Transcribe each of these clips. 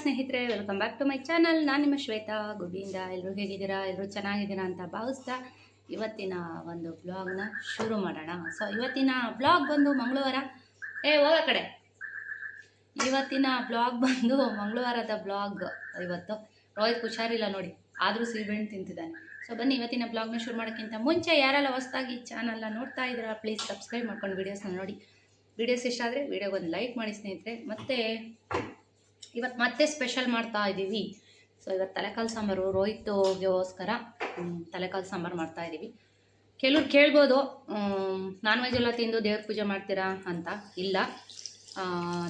ಸ್ನೇಹಿತರೆ, welcome back to my channel. ನಾನು ನಿಮ್ಮ ಶ್ವೇತಾ ಗುಬ್ಬಿಯಿಂದ. ಎಲ್ಲರೂ ಹೇಗಿದ್ದೀರಾ? ಎಲ್ಲರೂ ಚೆನ್ನಾಗಿದ್ದೀರಾ ಅಂತ ಭಾವಿಸ್ತಾ ಇವತ್ತಿನ ಒಂದು ಬ್ಲಾಗ್ನ ಶುರು ಮಾಡೋಣ. ಸೊ ಇವತ್ತಿನ ಬ್ಲಾಗ್ ಬಂದು ಮಂಗಳವಾರ. ಹೋಗೋ ಕಡೆ. ಇವತ್ತಿನ ಬ್ಲಾಗ್ ಬಂದು ಮಂಗಳವಾರದ ಬ್ಲಾಗ್. ಇವತ್ತು ರೋಹಿತ್ ಹುಷಾರಿಲ್ಲ ನೋಡಿ, ಆದರೂ ಸೀಬೆಹಣ್ಣು ತಿಂತಿದ್ದಾನೆ. ಸೊ ಬನ್ನಿ ಇವತ್ತಿನ ಬ್ಲಾಗ್ನ ಶುರು ಮಾಡೋಕ್ಕಿಂತ ಮುಂಚೆ ಯಾರೆಲ್ಲ ಹೊಸದಾಗಿ ಚಾನಲ್ನ ನೋಡ್ತಾ ಇದ್ದೀರಾ ಪ್ಲೀಸ್ ಸಬ್ಸ್ಕ್ರೈಬ್ ಮಾಡ್ಕೊಂಡು ವೀಡಿಯೋಸ್ನ ನೋಡಿ. ವೀಡಿಯೋಸ್ ಇಷ್ಟ ಆದರೆ ವೀಡಿಯೋಗೆ ಒಂದು ಲೈಕ್ ಮಾಡಿ ಸ್ನೇಹಿತರೆ. ಮತ್ತು ಇವತ್ತು ಮತ್ತೆ ಸ್ಪೆಷಲ್ ಮಾಡ್ತಾ ಇದ್ದೀವಿ. ಸೊ ಇವತ್ತು ತಲೆಕಾಲು ಸಾಂಬಾರು ರೋಹಿತ್ಗೋಸ್ಕರ ತಲೆಕಾಲು ಸಾಂಬಾರು ಮಾಡ್ತಾ ಇದ್ದೀವಿ. ಕೆಲವ್ರು ಕೇಳ್ಬೋದು, ನಾನ್ ವೆಜ್ ಎಲ್ಲ ತಿಂದು ದೇವ್ರ ಪೂಜೆ ಮಾಡ್ತೀರಾ ಅಂತ. ಇಲ್ಲ,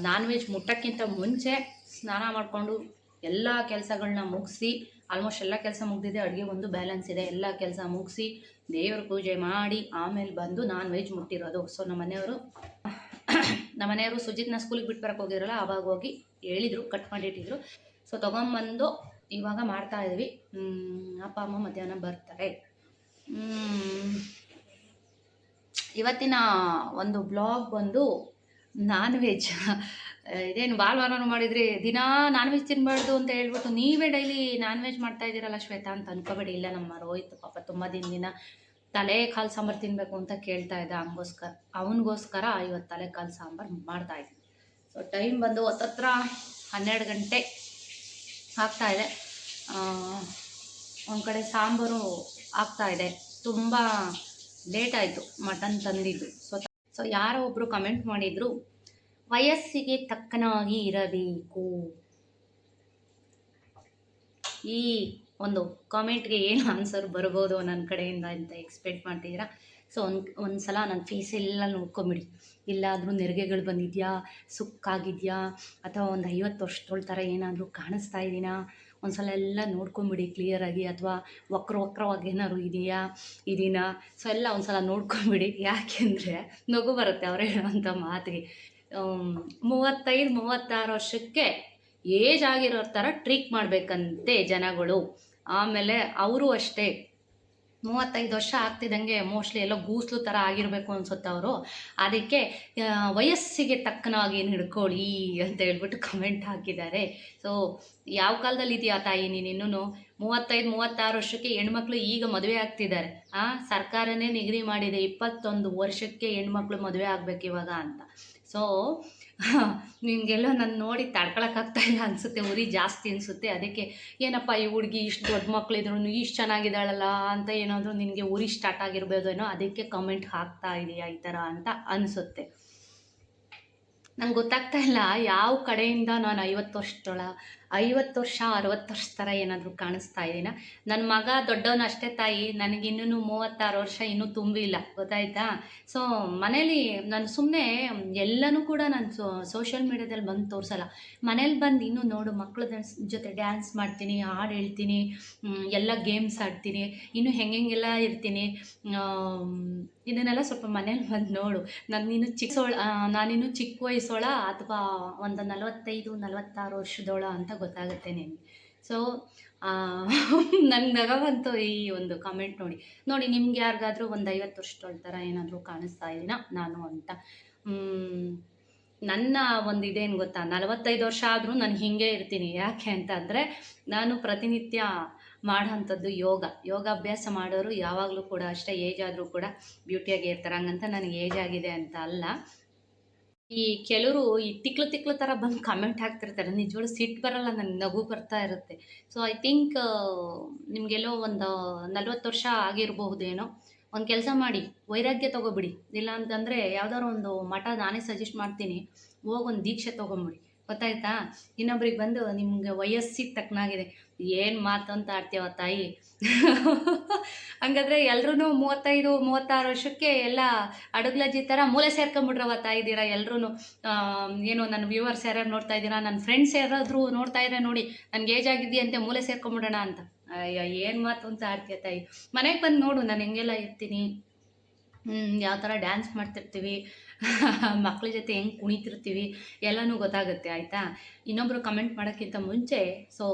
ನಾನ್ ವೆಜ್ ಮುಟ್ಟಕ್ಕಿಂತ ಮುಂಚೆ ಸ್ನಾನ ಮಾಡಿಕೊಂಡು ಎಲ್ಲ ಕೆಲಸಗಳನ್ನ ಮುಗಿಸಿ, ಆಲ್ಮೋಸ್ಟ್ ಎಲ್ಲ ಕೆಲಸ ಮುಗಿದಿದೆ, ಅಡುಗೆ ಒಂದು ಬ್ಯಾಲೆನ್ಸ್ ಇದೆ, ಎಲ್ಲ ಕೆಲಸ ಮುಗಿಸಿ ದೇವ್ರ ಪೂಜೆ ಮಾಡಿ ಆಮೇಲೆ ಬಂದು ನಾನ್ ವೆಜ್ ಮುಟ್ಟಿರೋದು. ಸೊ ನಮ್ಮ ಮನೆಯವರು ಸುಜಿತ್ನ ಸ್ಕೂಲಿಗೆ ಬಿಟ್ಟು ಬರೋಕ್ಕೆ ಹೋಗಿರಲ್ಲ, ಆವಾಗ ಹೋಗಿ ಹೇಳಿದರು, ಕಟ್ ಮಾಡಿಟ್ಟಿದ್ರು. ಸೊ ತೊಗೊಂಬಂದು ಇವಾಗ ಮಾಡ್ತಾ ಇದ್ವಿ. ಅಪ್ಪ ಅಮ್ಮ ಮಧ್ಯಾಹ್ನ ಬರ್ತಾರೆ. ಇವತ್ತಿನ ಒಂದು ಬ್ಲಾಗ್ ಬಂದು ನಾನ್ ವೆಜ್. ಇದೇನು ಭಾನುವಾರ ಮಾಡಿದರೆ ದಿನಾ ನಾನ್ ವೆಜ್ ತಿನ್ನಬಾರ್ದು ಅಂತ ಹೇಳ್ಬಿಟ್ಟು ನೀವೇ ಡೈಲಿ ನಾನ್ ವೆಜ್ ಮಾಡ್ತಾ ಇದ್ದೀರಲ್ಲ ಶ್ವೇತಾ ಅಂತ ಅನ್ಕೋಬೇಡಿ. ಇಲ್ಲ, ನಮ್ಮ ರೋಹಿತ್ ಪಾಪ ತುಂಬ ದಿನ ತಲೆ ಕಾಲು ಸಾಂಬಾರು ತಿನ್ನಬೇಕು ಅಂತ ಕೇಳ್ತಾ ಇದ್ದ. ಅವನಿಗೋಸ್ಕರ ಇವತ್ತು ತಲೆ ಕಾಲು ಸಾಂಬಾರು ಮಾಡ್ತಾಯಿದ್ವಿ. ಸೊ ಟೈಮ್ ಬಂದು ಹತ್ತತ್ರ 12 ಗಂಟೆ ಆಗ್ತಾಯಿದೆ. ಒಂದು ಕಡೆ ಸಾಂಬಾರು ಆಗ್ತಾಯಿದೆ. ತುಂಬ ಲೇಟ್ ಆಯಿತು ಮಟನ್ ತಂದಿದ್ದು. ಸೊ ಯಾರೋ ಒಬ್ಬರು ಕಮೆಂಟ್ ಮಾಡಿದರು, ವಯಸ್ಸಿಗೆ ತಕ್ಕನಾಗಿ ಇರಬೇಕು. ಈ ಒಂದು ಕಾಮೆಂಟ್ಗೆ ಏನು ಆನ್ಸರ್ ಬರ್ಬೋದು ನನ್ನ ಕಡೆಯಿಂದ ಅಂತ ಎಕ್ಸ್ಪೆಕ್ಟ್ ಮಾಡ್ತಿದ್ದೀರಾ? ಸೊ ಒಂದು ಸಲ ನನ್ನ ಫೇಸ್ ಎಲ್ಲ ನೋಡ್ಕೊಂಬಿಡಿ. ಎಲ್ಲಾದರೂ ನೆರಿಗೆಗಳು ಬಂದಿದೆಯಾ, ಸುಕ್ಕಾಗಿದೆಯಾ, ಅಥವಾ ಒಂದು 50 ವರ್ಷದೊಳ ಥರ ಏನಾದರೂ ಕಾಣಿಸ್ತಾ ಇದ್ದೀನಾ, ಒಂದು ಸಲ ಎಲ್ಲ ನೋಡ್ಕೊಂಬಿಡಿ ಕ್ಲಿಯರಾಗಿ. ಅಥವಾ ವಕ್ರವಾಗಿ ಏನಾದ್ರು ಇದೀನಾ ಸೊ ಎಲ್ಲ ಒಂದು ಸಲ ನೋಡ್ಕೊಂಬಿಡಿ. ಯಾಕೆಂದರೆ ನಗು ಬರುತ್ತೆ ಅವ್ರು ಹೇಳೋವಂಥ ಮಾತಿಗೆ. 35-36 ವರ್ಷಕ್ಕೆ ಏಜ್ ಆಗಿರೋ ಥರ ಟ್ರೀಟ್ ಮಾಡಬೇಕಂತೆ ಜನಗಳು. ಆಮೇಲೆ ಅವರು ಅಷ್ಟೇ 35 ವರ್ಷ ಆಗ್ತಿದ್ದಂಗೆ ಮೋಸ್ಟ್ಲಿ ಎಲ್ಲ ಗೂಸ್ಲು ಥರ ಆಗಿರಬೇಕು ಅನ್ಸುತ್ತೆ ಅವರು. ಅದಕ್ಕೆ ವಯಸ್ಸಿಗೆ ತಕ್ಕನಾಗಿ ಹಿಡ್ಕೊಳ್ಳಿ ಅಂತ ಹೇಳ್ಬಿಟ್ಟು ಕಮೆಂಟ್ ಹಾಕಿದ್ದಾರೆ. ಸೊ ಯಾವ ಕಾಲದಲ್ಲಿ ಇದೆಯಾ ತಾಯಿ ನೀನು? ಇನ್ನೂ 35-36 ವರ್ಷಕ್ಕೆ ಹೆಣ್ಮಕ್ಳು ಈಗ ಮದುವೆ ಆಗ್ತಿದ್ದಾರೆ. ಸರ್ಕಾರನೇ ನಿಗದಿ ಮಾಡಿದೆ 21 ವರ್ಷಕ್ಕೆ ಹೆಣ್ಮಕ್ಳು ಮದುವೆ ಆಗ್ಬೇಕು ಇವಾಗ ಅಂತ. ಸೊ ನಿಮಗೆಲ್ಲೋ ನಾನು ನೋಡಿ ತಡ್ಕೊಳಕ್ಕಾಗ್ತಾ ಇಲ್ಲ ಅನಿಸುತ್ತೆ, ಉರಿ ಜಾಸ್ತಿ ಅನಿಸುತ್ತೆ. ಅದಕ್ಕೆ ಏನಪ್ಪ ಈ ಹುಡುಗಿ ಇಷ್ಟು ದೊಡ್ಡ ಮಕ್ಕಳಿದ್ರು ಇಷ್ಟು ಚೆನ್ನಾಗಿದ್ದಾಳಲ್ಲ ಅಂತ ಏನಾದರೂ ನಿನಗೆ ಉರಿ ಸ್ಟಾರ್ಟ್ ಆಗಿರ್ಬೋದೇನೋ, ಅದಕ್ಕೆ ಕಮೆಂಟ್ ಹಾಕ್ತಾ ಇದೆಯಾ ಈ ಥರ ಅಂತ ಅನಿಸುತ್ತೆ. ನಂಗೆ ಗೊತ್ತಾಗ್ತಾ ಇಲ್ಲ ಯಾವ ಕಡೆಯಿಂದ ನಾನು 50 ವರ್ಷ 60 ವರ್ಷ ಥರ ಏನಾದರೂ ಕಾಣಿಸ್ತಾ ಇದ್ದೀನ. ನನ್ನ ಮಗ ದೊಡ್ಡವನು ಅಷ್ಟೇ ತಾಯಿ, ನನಗಿನ್ನೂ 36 ವರ್ಷ ಇನ್ನೂ ತುಂಬಿಲ್ಲ, ಗೊತ್ತಾಯ್ತಾ? ಸೊ ಮನೇಲಿ ನಾನು ಸುಮ್ಮನೆ ಎಲ್ಲನೂ ಕೂಡ ನಾನು ಸೋಷಿಯಲ್ ಮೀಡ್ಯಾದಲ್ಲಿ ಬಂದು ತೋರಿಸಲ್ಲ. ಮನೇಲಿ ಬಂದು ಇನ್ನೂ ನೋಡು ಮಕ್ಕಳ ಜೊತೆ ಡ್ಯಾನ್ಸ್ ಮಾಡ್ತೀನಿ, ಹಾಡು ಹೇಳ್ತೀನಿ, ಎಲ್ಲ ಗೇಮ್ಸ್ ಆಡ್ತೀನಿ, ಇನ್ನೂ ಹೆಂಗೆಲ್ಲ ಇರ್ತೀನಿ. ಇದನ್ನೆಲ್ಲ ಸ್ವಲ್ಪ ಮನೇಲಿ ಬಂದು ನೋಡು. ನಾನಿನ್ನೂ ಚಿಕ್ಕ ವಯಸ್ಸೋಳ ಅಥವಾ ಒಂದು 45-46 ವರ್ಷದೋಳ ಅಂತ ಗೊತ್ತಾಗುತ್ತೆ ನಿನಗೆ. ಸೊ ನಂಗೆ ನಗ ಬಂತು ಈ ಒಂದು ಕಮೆಂಟ್ ನೋಡಿ ನಿಮ್ಗೆ ಯಾರಿಗಾದರೂ ಒಂದು 50 ವರ್ಷದೋಳ ಥರ ಏನಾದರೂ ಕಾಣಿಸ್ತಾ ಇದ್ದೀನ ನಾನು ಅಂತ. ನನ್ನ ಒಂದು ಇದೇನು ಗೊತ್ತಾ, 45 ವರ್ಷ ಆದರೂ ನಾನು ಹೀಗೆ ಇರ್ತೀನಿ. ಯಾಕೆ ಅಂತಂದರೆ ನಾನು ಪ್ರತಿನಿತ್ಯ ಮಾಡೋಂಥದ್ದು ಯೋಗಾಭ್ಯಾಸ ಮಾಡೋರು ಯಾವಾಗಲೂ ಕೂಡ ಅಷ್ಟೇ ಏಜ್ ಆದರೂ ಕೂಡ ಬ್ಯೂಟಿಯಾಗಿ ಇರ್ತಾರೆ. ಹಂಗಂತ ನನಗೆ ಏಜ್ ಆಗಿದೆ ಅಂತ ಅಲ್ಲ. ಈ ಕೆಲವರು ಈ ತಿಕ್ಲು ಥರ ಬಂದು ಕಮೆಂಟ್ ಹಾಕ್ತಿರ್ತಾರೆ, ನಿಜವಾಗ್ಲೂ ಸಿಟ್ಟು ಬರಲ್ಲ, ನನಗೆ ನಗು ಬರ್ತಾ ಇರುತ್ತೆ. ಸೊ ಐ ಥಿಂಕ್ ನಿಮಗೆಲ್ಲೋ ಒಂದು 40 ವರ್ಷ ಆಗಿರಬಹುದೇನೋ. ಒಂದು ಕೆಲಸ ಮಾಡಿ, ವೈರಾಗ್ಯ ತೊಗೊಬಿಡಿ. ಇಲ್ಲ ಅಂತಂದರೆ ಯಾವ್ದಾದ್ರು ಒಂದು ಮಠ ನಾನೇ ಸಜೆಸ್ಟ್ ಮಾಡ್ತೀನಿ, ಹೋಗೊಂದು ದೀಕ್ಷೆ ತೊಗೊಂಬಿಡಿ, ಗೊತ್ತಾಯ್ತಾ? ಇನ್ನೊಬ್ರಿಗೆ ಬಂದು ನಿಮ್ಗೆ ವಯಸ್ಸಿಗೆ ತಕ್ಕನಾಗಿದೆ ಏನು ಮಾತು ಅಂತ ಆಡ್ತೀವ ತಾಯಿ. ಹಂಗಾದ್ರೆ ಎಲ್ಲರೂ 35-36 ವರ್ಷಕ್ಕೆ ಎಲ್ಲ ಅಡುಗ್ಲಜ್ಜಿ ಥರ ಮೂಲೆ ಸೇರ್ಕೊಂಬಿಟ್ರವ ತಾಯಿದ್ದೀರ ಎಲ್ಲರೂ. ಏನು ನನ್ನ ವ್ಯೂವರ್ಸ್ ಯಾರ್ಯಾರು ನೋಡ್ತಾ ಇದ್ದೀರಾ, ನನ್ನ ಫ್ರೆಂಡ್ಸ್ ಯಾರಾದರೂ ನೋಡ್ತಾ ಇದ್ರೆ ನೋಡಿ, ನನಗೆ ಏಜ್ ಆಗಿದೆಯಂತೆ ಮೂಲೆ ಸೇರ್ಕೊಂಬಿಡೋಣ ಅಂತ. ಅಯ್ಯ ಏನು ಮಾತು ಅಂತ ಆಡ್ತೀಯ ತಾಯಿ. ಮನೆಗೆ ಬಂದು ನೋಡು ನಾನು ಹೆಂಗೆಲ್ಲ ಇರ್ತೀನಿ, ಯಾವ ಥರ ಡ್ಯಾನ್ಸ್ ಮಾಡ್ತಿರ್ತೀವಿ, ಮಕ್ಳ ಜೊತೆ ಹೆಂಗೆ ಕುಣಿತಿರ್ತೀವಿ, ಎಲ್ಲನೂ ಗೊತ್ತಾಗುತ್ತೆ ಆಯಿತಾ? ಇನ್ನೊಬ್ಬರು ಕಮೆಂಟ್ ಮಾಡೋಕ್ಕಿಂತ ಮುಂಚೆ ಸೊ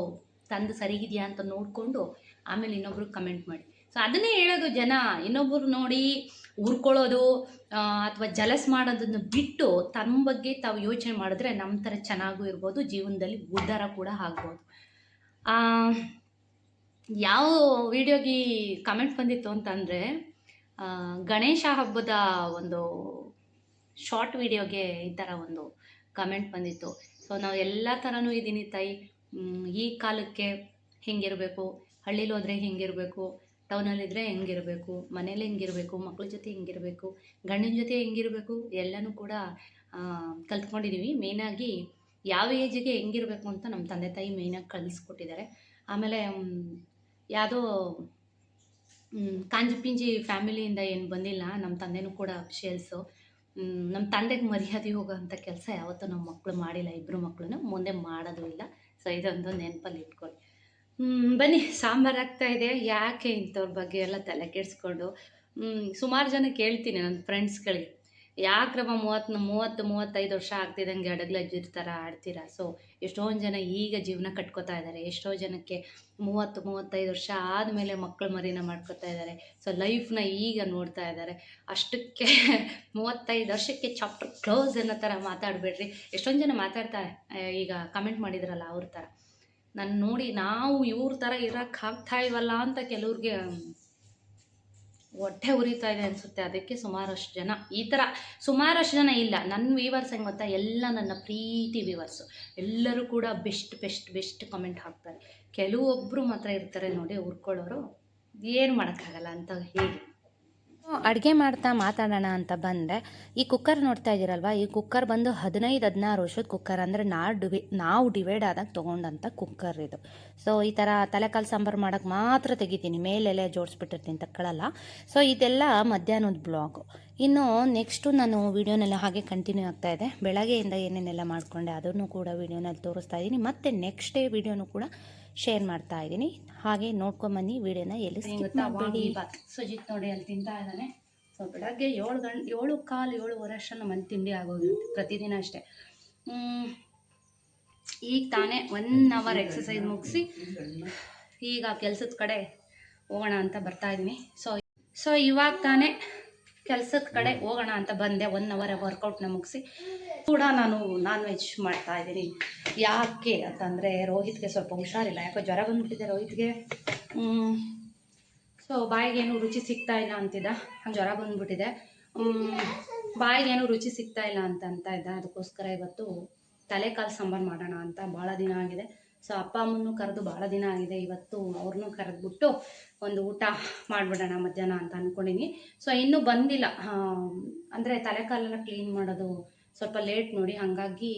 ತಂದು ಸರಿಗಿದೆಯಾ ಅಂತ ನೋಡಿಕೊಂಡು ಆಮೇಲೆ ಇನ್ನೊಬ್ರಿಗೆ ಕಮೆಂಟ್ ಮಾಡಿ. ಸೊ ಅದನ್ನೇ ಹೇಳೋದು ಜನ. ಇನ್ನೊಬ್ಬರು ನೋಡಿ ಉರ್ಕೊಳ್ಳೋದು ಅಥವಾ ಜಲಸ್ ಮಾಡೋದನ್ನು ಬಿಟ್ಟು ತಮ್ಮ ಬಗ್ಗೆ ತಾವು ಯೋಚನೆ ಮಾಡಿದ್ರೆ ನಮ್ಮ ಥರ ಚೆನ್ನಾಗೂ ಇರ್ಬೋದು, ಜೀವನದಲ್ಲಿ ಉದ್ಧಾರ ಕೂಡ ಆಗ್ಬೋದು. ಯಾವ ವಿಡಿಯೋಗೆ ಕಮೆಂಟ್ ಬಂದಿತ್ತು ಅಂತಂದರೆ, ಗಣೇಶ ಹಬ್ಬದ ಒಂದು ಶಾರ್ಟ್ ವಿಡಿಯೋಗೆ ಈ ಥರ ಒಂದು ಕಮೆಂಟ್ ಬಂದಿತ್ತು. ಸೊ ನಾವು ಎಲ್ಲ ಥರನೂ ಇದ್ದೀನಿ ತಾಯಿ, ಈ ಕಾಲಕ್ಕೆ ಹೆಂಗಿರಬೇಕು, ಹಳ್ಳೀಲಿ ಹೋದರೆ ಹೆಂಗಿರಬೇಕು, ಟೌನಲ್ಲಿದ್ದರೆ ಹೆಂಗಿರಬೇಕು, ಮನೇಲಿ ಹೆಂಗಿರಬೇಕು, ಮಕ್ಳ ಜೊತೆ ಹೆಂಗಿರಬೇಕು, ಗಂಡನ ಜೊತೆ ಹೆಂಗಿರಬೇಕು, ಎಲ್ಲನೂ ಕೂಡ ಕಲ್ತ್ಕೊಂಡಿದ್ದೀವಿ. ಮೇಯ್ನಾಗಿ ಯಾವ ಏಜಿಗೆ ಹೆಂಗಿರಬೇಕು ಅಂತ ನಮ್ಮ ತಂದೆ ತಾಯಿ ಮೇಯ್ನಾಗಿ ಕಲಿಸ್ಕೊಟ್ಟಿದ್ದಾರೆ. ಆಮೇಲೆ ಯಾವುದೋ ಕಾಂಜಿ ಪಿಂಜಿ ಫ್ಯಾಮಿಲಿಯಿಂದ ಏನು ಬಂದಿಲ್ಲ, ನಮ್ಮ ತಂದೆನೂ ಕೂಡ ಅಫಿಷಿಯಲ್ಸು. ನಮ್ಮ ತಂದೆಗೆ ಮರ್ಯಾದೆ ಹೋಗೋವಂಥ ಕೆಲಸ ಯಾವತ್ತೂ ನಮ್ಮ ಮಕ್ಕಳು ಮಾಡಿಲ್ಲ, ಇಬ್ಬರು ಮಕ್ಕಳು ಮುಂದೆ ಮಾಡೋದು ಇಲ್ಲ. ಸೊ ಇದೊಂದು ನೆನಪಲ್ಲಿ ಇಟ್ಕೊಳ್ಳಿ. ಬನ್ನಿ, ಸಾಂಬಾರು ಆಗ್ತಾಯಿದೆ. ಯಾಕೆ ಇಂಥವ್ರ ಬಗ್ಗೆ ಎಲ್ಲ ತಲೆ ಕೆಡಿಸ್ಕೊಂಡು ಸುಮಾರು ಜನ ಕೇಳ್ತೀನಿ ನನ್ನ ಫ್ರೆಂಡ್ಸ್ಗಳಿಗೆ, ಯಾಕ್ರಮ್ಮ 30-35 ವರ್ಷ ಆಗ್ತಿದ್ದಂಗೆ ಅಡಗ್ಲಜ್ಜಿರ್ ಥರ ಆಡ್ತೀರಾ? ಸೊ ಎಷ್ಟೊಂದು ಜನ ಈಗ ಜೀವನ ಕಟ್ಕೋತಾ ಇದ್ದಾರೆ, ಎಷ್ಟೋ ಜನಕ್ಕೆ 30-35 ವರ್ಷ ಆದಮೇಲೆ ಮಕ್ಕಳು ಮರಿನ ಮಾಡ್ಕೋತಾ ಇದ್ದಾರೆ. ಸೊ ಲೈಫ್ನ ಈಗ ನೋಡ್ತಾ ಇದ್ದಾರೆ. ಅಷ್ಟಕ್ಕೆ 35 ವರ್ಷಕ್ಕೆ ಚಾಪ್ಟರ್ ಕ್ಲೋಸ್ ಅನ್ನೋ ಥರ ಮಾತಾಡಬೇಡ್ರಿ. ಎಷ್ಟೊಂದು ಜನ ಮಾತಾಡ್ತಾರೆ, ಈಗ ಕಮೆಂಟ್ ಮಾಡಿದ್ರಲ್ಲ ಅವ್ರ ಥರ ನಾನು ನೋಡಿ ನಾವು ಇವ್ರ ಥರ ಇರೋಕ್ಕಾಗ್ತಾ ಇಲ್ವಲ್ಲ ಅಂತ ಕೆಲವ್ರಿಗೆ ಹೊಟ್ಟೆ ಉರಿತಾ ಇದೆ ಅನಿಸುತ್ತೆ. ಅದಕ್ಕೆ ಸುಮಾರಷ್ಟು ಜನ ಈ ಥರ, ಸುಮಾರಷ್ಟು ಜನ ಇಲ್ಲ, ನನ್ನ ವ್ಯೂವರ್ಸ್ ಹೆಂಗೆ ಗೊತ್ತಾ, ಎಲ್ಲ ನನ್ನ ಪ್ರೀತಿ ವ್ಯೂವರ್ಸು ಎಲ್ಲರೂ ಕೂಡ ಬೆಸ್ಟ್ ಕಮೆಂಟ್ ಹಾಕ್ತಾರೆ. ಕೆಲವೊಬ್ಬರು ಮಾತ್ರ ಇರ್ತಾರೆ ನೋಡಿ ಉರ್ಕೊಳ್ಳೋರು, ಏನು ಮಾಡೋಕ್ಕಾಗಲ್ಲ ಅಂತ. ಹೇಗೆ ಅಡುಗೆ ಮಾಡ್ತಾ ಮಾತಾಡೋಣ ಅಂತ ಬಂದರೆ, ಈ ಕುಕ್ಕರ್ ನೋಡ್ತಾ ಇದ್ದೀರಲ್ವ, ಈ ಕುಕ್ಕರ್ ಬಂದು 15-16 ವರ್ಷದ ಕುಕ್ಕರ್. ಅಂದರೆ ನಾವು ಡಿವೈಡ್ ಆದಾಗ ತೊಗೊಂಡಂಥ ಕುಕ್ಕರ್ ಇದು. ಸೊ ಈ ಥರ ತಲೆಕಾಲು ಸಾಂಬಾರು ಮಾಡೋಕ್ಕೆ ಮಾತ್ರ ತೆಗಿತೀನಿ, ಮೇಲೆಲೆ ಜೋಡಿಸ್ಬಿಟ್ಟಿರ್ತೀನಿ, ತಗೊಳ್ಳಲ್ಲ. ಸೊ ಇದೆಲ್ಲ ಮಧ್ಯಾಹ್ನದ ಬ್ಲಾಗು. ಇನ್ನು ನೆಕ್ಸ್ಟು ನಾನು ವೀಡಿಯೋನೆಲ್ಲ ಹಾಗೆ ಕಂಟಿನ್ಯೂ ಆಗ್ತಾಯಿದೆ. ಬೆಳಗ್ಗೆಯಿಂದ ಏನೇನೆಲ್ಲ ಮಾಡಿಕೊಂಡೆ ಅದನ್ನು ಕೂಡ ವೀಡಿಯೋನಲ್ಲಿ ತೋರಿಸ್ತಾ ಇದ್ದೀನಿ. ಮತ್ತು ನೆಕ್ಸ್ಟ್ ಡೇ ವೀಡಿಯೋನು ಕೂಡ ಶೇರ್ ಮಾಡ್ತಾ ಇದ್ದೀನಿ. ಹಾಗೆ ನೋಡ್ಕೊಂಬನ್ನಿ ವಿಡಿಯೋನ, ಎಲ್ಲಿ ಸ್ಕಿಪ್ ಮಾಡಬೇಡಿ. ಸುಜಿತ್ ನೋಡಿ ಅಲ್ಲಿ ತಿಂತಾ ಇದ್ದಾನೆ. ಸೊ ಬೆಳಗ್ಗೆ 7:15-7:15 ಅಷ್ಟು ನಮ್ಮ ಮನೆ ತಿಂಡಿ ಆಗೋಗಿರುತ್ತೆ ಪ್ರತಿದಿನ ಅಷ್ಟೇ. ಈಗ ತಾನೇ 1 ಅವರ್ ಎಕ್ಸಸೈಸ್ ಮುಗಿಸಿ ಈಗ ಕೆಲಸದ ಕಡೆ ಹೋಗೋಣ ಅಂತ ಬರ್ತಾ ಇದ್ದೀನಿ. ಸೊ ಇವಾಗ ತಾನೇ ಕೆಲಸದ ಕಡೆ ಹೋಗೋಣ ಅಂತ ಬಂದೆ. 1 ಅವರ್ ವರ್ಕೌಟ್ನ ಮುಗಿಸಿ ಕೂಡ ನಾನು ನಾನ್ ವೆಜ್ ಮಾಡ್ತಾ ಇದ್ದೀನಿ. ಯಾಕೆ ಅಂತಂದರೆ ರೋಹಿತ್ಗೆ ಸ್ವಲ್ಪ ಹುಷಾರಿಲ್ಲ, ಯಾಕೋ ಜ್ವರ ಬಂದುಬಿಟ್ಟಿದೆ ರೋಹಿತ್ಗೆ. ಸೊ ಬಾಯಿಗೇನು ರುಚಿ ಸಿಗ್ತಾ ಇಲ್ಲ ಅಂತಿದ್ದ, ಹಂಗೆ ಜ್ವರ ಬಂದುಬಿಟ್ಟಿದೆ. ಬಾಯಿಗೇನು ರುಚಿ ಸಿಗ್ತಾ ಇಲ್ಲ ಅಂತ ಇದ್ದ. ಅದಕ್ಕೋಸ್ಕರ ಇವತ್ತು ತಲೆಕಾಲು ಸಾಂಬಾರು ಮಾಡೋಣ ಅಂತ. ಭಾಳ ದಿನ ಆಗಿದೆ. ಸೊ ಅಪ್ಪ ಅಮ್ಮನೂ ಕರೆದು ಭಾಳ ದಿನ ಆಗಿದೆ. ಇವತ್ತು ಅವ್ರನ್ನೂ ಕರೆದ್ಬಿಟ್ಟು ಒಂದು ಊಟ ಮಾಡಿಬಿಡೋಣ ಮಧ್ಯಾಹ್ನ ಅಂತ ಅಂದ್ಕೊಂಡಿನಿ. ಸೊ ಇನ್ನೂ ಬಂದಿಲ್ಲ, ಅಂದರೆ ತಲೆಕಾಲೆಲ್ಲ ಕ್ಲೀನ್ ಮಾಡೋದು ಸ್ವಲ್ಪ ಲೇಟ್ ನೋಡಿ, ಹಾಗಾಗಿ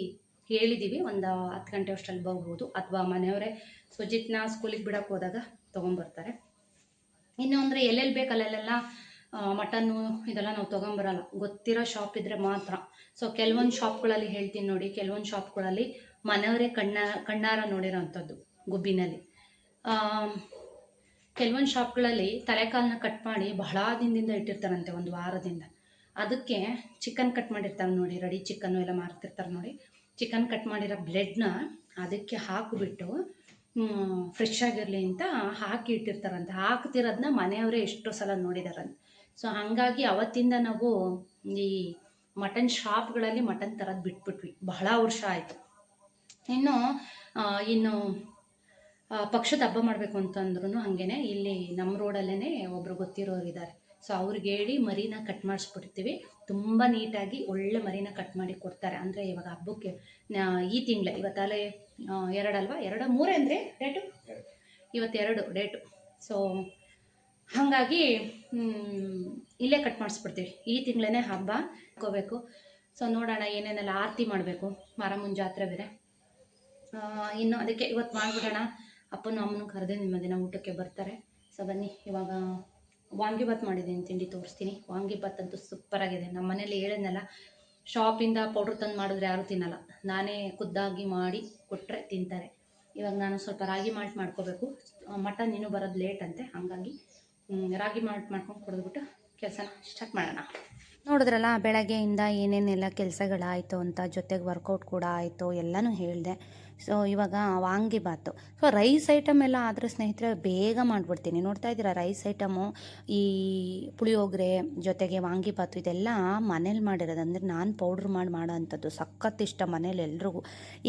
ಹೇಳಿದ್ದೀವಿ ಒಂದು 10 ಗಂಟೆ ಅಷ್ಟರಲ್ಲಿ ಬರ್ಬೋದು. ಅಥವಾ ಮನೆಯವರೇ ಸುಜಿತ್ನ ಸ್ಕೂಲಿಗೆ ಬಿಡೋಕ್ಕೆ ಹೋದಾಗ ತೊಗೊಂಬರ್ತಾರೆ. ಇನ್ನು ಅಂದರೆ ಎಲ್ಲೆಲ್ಲಿ ಬೇಕು ಅಲ್ಲೆಲ್ಲ ಮಟನ್ನು ಇದೆಲ್ಲ ನಾವು ತೊಗೊಂಬರಲ್ಲ, ಗೊತ್ತಿರೋ ಶಾಪ್ ಇದ್ದರೆ ಮಾತ್ರ. ಸೊ ಕೆಲವೊಂದು ಶಾಪ್ಗಳಲ್ಲಿ ಹೇಳ್ತೀನಿ ನೋಡಿ, ಕೆಲವೊಂದು ಶಾಪ್ಗಳಲ್ಲಿ ಮನೆಯವರೇ ಕಣ್ಣಾರ ನೋಡಿರೋ ಅಂಥದ್ದು ಗುಬ್ಬಿನಲ್ಲಿ. ಕೆಲವೊಂದು ಶಾಪ್ಗಳಲ್ಲಿ ತಲೆಕಾಲನ್ನ ಕಟ್ ಮಾಡಿ ಬಹಳ ದಿನದಿಂದ ಇಟ್ಟಿರ್ತಾರಂತೆ, 1 ವಾರದಿಂದ. ಅದಕ್ಕೆ ಚಿಕನ್ ಕಟ್ ಮಾಡಿರ್ತಾರೆ ನೋಡಿ, ರೆಡಿ ಚಿಕನ್ನು ಎಲ್ಲ ಮಾರ್ತಿರ್ತಾರೆ ನೋಡಿ. ಚಿಕನ್ ಕಟ್ ಮಾಡಿರೋ ಬ್ಲೆಡ್ನ ಅದಕ್ಕೆ ಹಾಕಿಬಿಟ್ಟು ಫ್ರೆಶ್ ಆಗಿರಲಿ ಅಂತ ಹಾಕಿ ಇಟ್ಟಿರ್ತಾರಂತೆ. ಹಾಕ್ತಿರೋದನ್ನ ಮನೆಯವರೇ ಎಷ್ಟೋ ಸಲ ನೋಡಿದಾರಂತೆ. ಸೊ ಹಾಗಾಗಿ ಅವತ್ತಿಂದ ನಾವು ಈ ಮಟನ್ ಶಾಪ್ಗಳಲ್ಲಿ ಮಟನ್ ತರೋದು ಬಿಟ್ಬಿಟ್ವಿ, ಬಹಳ ವರ್ಷ ಆಯಿತು. ಇನ್ನು ಪಕ್ಷದ ಹಬ್ಬ ಮಾಡಬೇಕು ಅಂತಂದ್ರೂ ಹಾಗೇ ಇಲ್ಲಿ ನಮ್ಮ ರೋಡಲ್ಲೇ ಒಬ್ಬರು ಗೊತ್ತಿರೋರಿದ್ದಾರೆ. ಸೊ ಅವ್ರಿಗೆ ಹೇಳಿ ಮರಿನ ಕಟ್ ಮಾಡಿಸ್ಬಿಡ್ತೀವಿ. ತುಂಬ ನೀಟಾಗಿ ಒಳ್ಳೆ ಮರಿನ ಕಟ್ ಮಾಡಿ ಕೊಡ್ತಾರೆ. ಅಂದರೆ ಇವಾಗ ಹಬ್ಬಕ್ಕೆ ಈ ತಿಂಗಳೇ, ಇವತ್ತಲ್ಲೇ 2 ಅಲ್ವಾ, 2 3 ಅಂದರೆ ಡೇಟು, ಇವತ್ತು 2 ಡೇಟು. ಸೊ ಹಾಗಾಗಿ ಇಲ್ಲೇ ಕಟ್ ಮಾಡಿಸ್ಬಿಡ್ತೀವಿ. ಈ ತಿಂಗಳೇ ಹಬ್ಬ ಹಾಕೋಬೇಕು. ಸೊ ನೋಡೋಣ ಏನೇನೆಲ್ಲ ಆರತಿ ಮಾಡಬೇಕು, ಮಾರಮ್ಮನ ಜಾತ್ರೆ ಬೇರೆ. ಇನ್ನು ಅದಕ್ಕೆ ಇವತ್ತು ಮಾಡಿಬಿಡೋಣ. ಅಪ್ಪನೂ ಅಮ್ಮನೂ ಕರೆದೇ ನಿಮ್ಮ ದಿನ ಊಟಕ್ಕೆ ಬರ್ತಾರೆ. ಸೊ ಬನ್ನಿ, ಇವಾಗ ವಾಂಗಿಬಾತ್ ಮಾಡಿದ್ದೀನಿ, ತಿಂಡಿ ತೋರಿಸ್ತೀನಿ. ವಾಂಗಿಬಾತ್ ಅಂತೂ ಸೂಪರಾಗಿದೆ. ನಮ್ಮ ಮನೇಲಿ ಹೇಳಿದ್ನಲ್ಲ, ಶಾಪಿಂದ ಪೌಡ್ರ್ ತಂದು ಮಾಡಿದ್ರೆ ಯಾರೂ ತಿನ್ನಲ್ಲ, ನಾನೇ ಖುದ್ದಾಗಿ ಮಾಡಿ ಕೊಟ್ಟರೆ ತಿಂತಾರೆ. ಇವಾಗ ನಾನು ಸ್ವಲ್ಪ ರಾಗಿ ಮಾಲ್ಟ್ ಮಾಡ್ಕೋಬೇಕು. ಮಟನ್ ಇನ್ನೂ ಬರೋದು ಲೇಟ್ ಅಂತೆ, ಹಾಗಾಗಿ ರಾಗಿ ಮಾಲ್ಟ್ ಮಾಡ್ಕೊಂಡು ಕುಡಿದ್ಬಿಟ್ಟು ಕೆಲಸನ ಸ್ಟಾರ್ಟ್ ಮಾಡೋಣ. ನೋಡಿದ್ರಲ್ಲ, ಬೆಳಗ್ಗೆಯಿಂದ ಏನೇನೆಲ್ಲ ಕೆಲಸಗಳಾಯಿತು ಅಂತ, ಜೊತೆಗೆ ವರ್ಕೌಟ್ ಕೂಡ ಆಯಿತು, ಎಲ್ಲನೂ ಹೇಳಿದೆ. ಸೊ ಇವಾಗ ವಾಂಗಿಬಾತು. ಸೊ ರೈಸ್ ಐಟಮ್ ಎಲ್ಲ ಆದರೆ ಸ್ನೇಹಿತರೆ ಬೇಗ ಮಾಡಿಬಿಡ್ತೀನಿ. ನೋಡ್ತಾ ಇದ್ದೀರಾ ರೈಸ್ ಐಟಮು, ಈ ಪುಳಿಯೋಗರೆ ಜೊತೆಗೆ ವಾಂಗಿಬಾತು ಇದೆಲ್ಲ ಮನೇಲಿ ಮಾಡಿರೋದು. ಅಂದರೆ ನಾನು ಪೌಡ್ರ್ ಮಾಡೋ ಅಂಥದ್ದು ಸಖತ್ ಇಷ್ಟ ಮನೇಲಿ ಎಲ್ರಿಗೂ.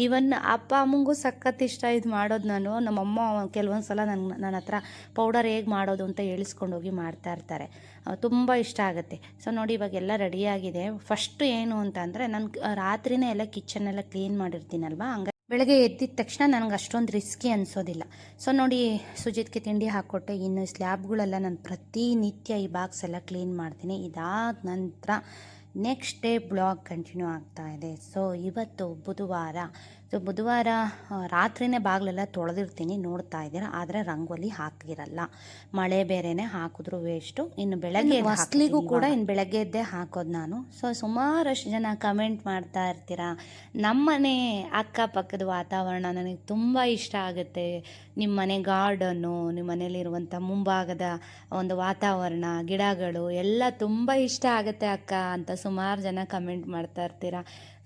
ಈವನ್ ಅಪ್ಪ ಅಮ್ಮಂಗೂ ಸಖತ್ ಇಷ್ಟ ಇದು ಮಾಡೋದು. ನಮ್ಮಮ್ಮ ಕೆಲವೊಂದು ಸಲ ನನ್ನ ಹತ್ರ ಪೌಡರ್ ಹೇಗೆ ಮಾಡೋದು ಅಂತ ಹೇಳಿಸ್ಕೊಂಡೋಗಿ ಮಾಡ್ತಾ ಇರ್ತಾರೆ. ತುಂಬ ಇಷ್ಟ ಆಗುತ್ತೆ. ಸೊ ನೋಡಿ ಇವಾಗೆಲ್ಲ ರೆಡಿಯಾಗಿದೆ. ಫಸ್ಟು ಏನು ಅಂತ ಅಂದರೆ ನಾನು ರಾತ್ರಿನೇ ಎಲ್ಲ ಕಿಚನ್ನೆಲ್ಲ ಕ್ಲೀನ್ ಮಾಡಿರ್ತೀನಲ್ವ, ಹಂಗಾಗಿ ಬೆಳಗ್ಗೆ ಎದ್ದಿದ ತಕ್ಷಣ ನನಗೆ ಅಷ್ಟೊಂದು ರಿಸ್ಕಿ ಅನಿಸೋದಿಲ್ಲ. ಸೊ ನೋಡಿ ಸುಜಿತ್ಗೆ ತಿಂಡಿ ಹಾಕ್ಕೊಟ್ಟೆ. ಇನ್ನು ಸ್ಲ್ಯಾಬ್ಗಳೆಲ್ಲ ನಾನು ಪ್ರತಿನಿತ್ಯ ಈ ಬಾಕ್ಸ್ ಎಲ್ಲ ಕ್ಲೀನ್ ಮಾಡ್ತೀನಿ. ಇದಾದ ನಂತರ ನೆಕ್ಸ್ಟ್ ಡೇ ಬ್ಲಾಗ್ ಕಂಟಿನ್ಯೂ ಆಗ್ತಾ ಇದೆ. ಸೊ ಇವತ್ತು ಬುಧವಾರ. ಸೊ ಬುಧವಾರ ರಾತ್ರಿನೇ ಬಾಗಿಲೆಲ್ಲ ತೊಳೆದಿರ್ತೀನಿ, ನೋಡ್ತಾ ಇದ್ದೀರಾ. ಆದರೆ ರಂಗೋಲಿ ಹಾಕಿರಲ್ಲ, ಮಳೆ ಬೇರೆನೆ, ಹಾಕಿದ್ರು ವೇಸ್ಟು. ಇನ್ನು ಬೆಳಗ್ಗೆ ಹೊಸ್ಲಿಗೂ ಕೂಡ ಇನ್ನು ಬೆಳಗ್ಗೆ ಎದ್ದೇ ಹಾಕೋದು ನಾನು. ಸೊ ಸುಮಾರಷ್ಟು ಜನ ಕಮೆಂಟ್ ಮಾಡ್ತಾ ಇರ್ತೀರಾ, ನಮ್ಮನೆ ಅಕ್ಕಪಕ್ಕದ ವಾತಾವರಣ ನನಗೆ ತುಂಬ ಇಷ್ಟ ಆಗುತ್ತೆ, ನಿಮ್ಮ ಮನೆ ಗಾರ್ಡನ್ನು, ನಿಮ್ಮ ಮನೇಲಿರುವಂಥ ಮುಂಭಾಗದ ಒಂದು ವಾತಾವರಣ, ಗಿಡಗಳು ಎಲ್ಲ ತುಂಬ ಇಷ್ಟ ಆಗುತ್ತೆ ಅಕ್ಕ ಅಂತ ಸುಮಾರು ಜನ ಕಮೆಂಟ್ ಮಾಡ್ತಾ ಇರ್ತೀರ.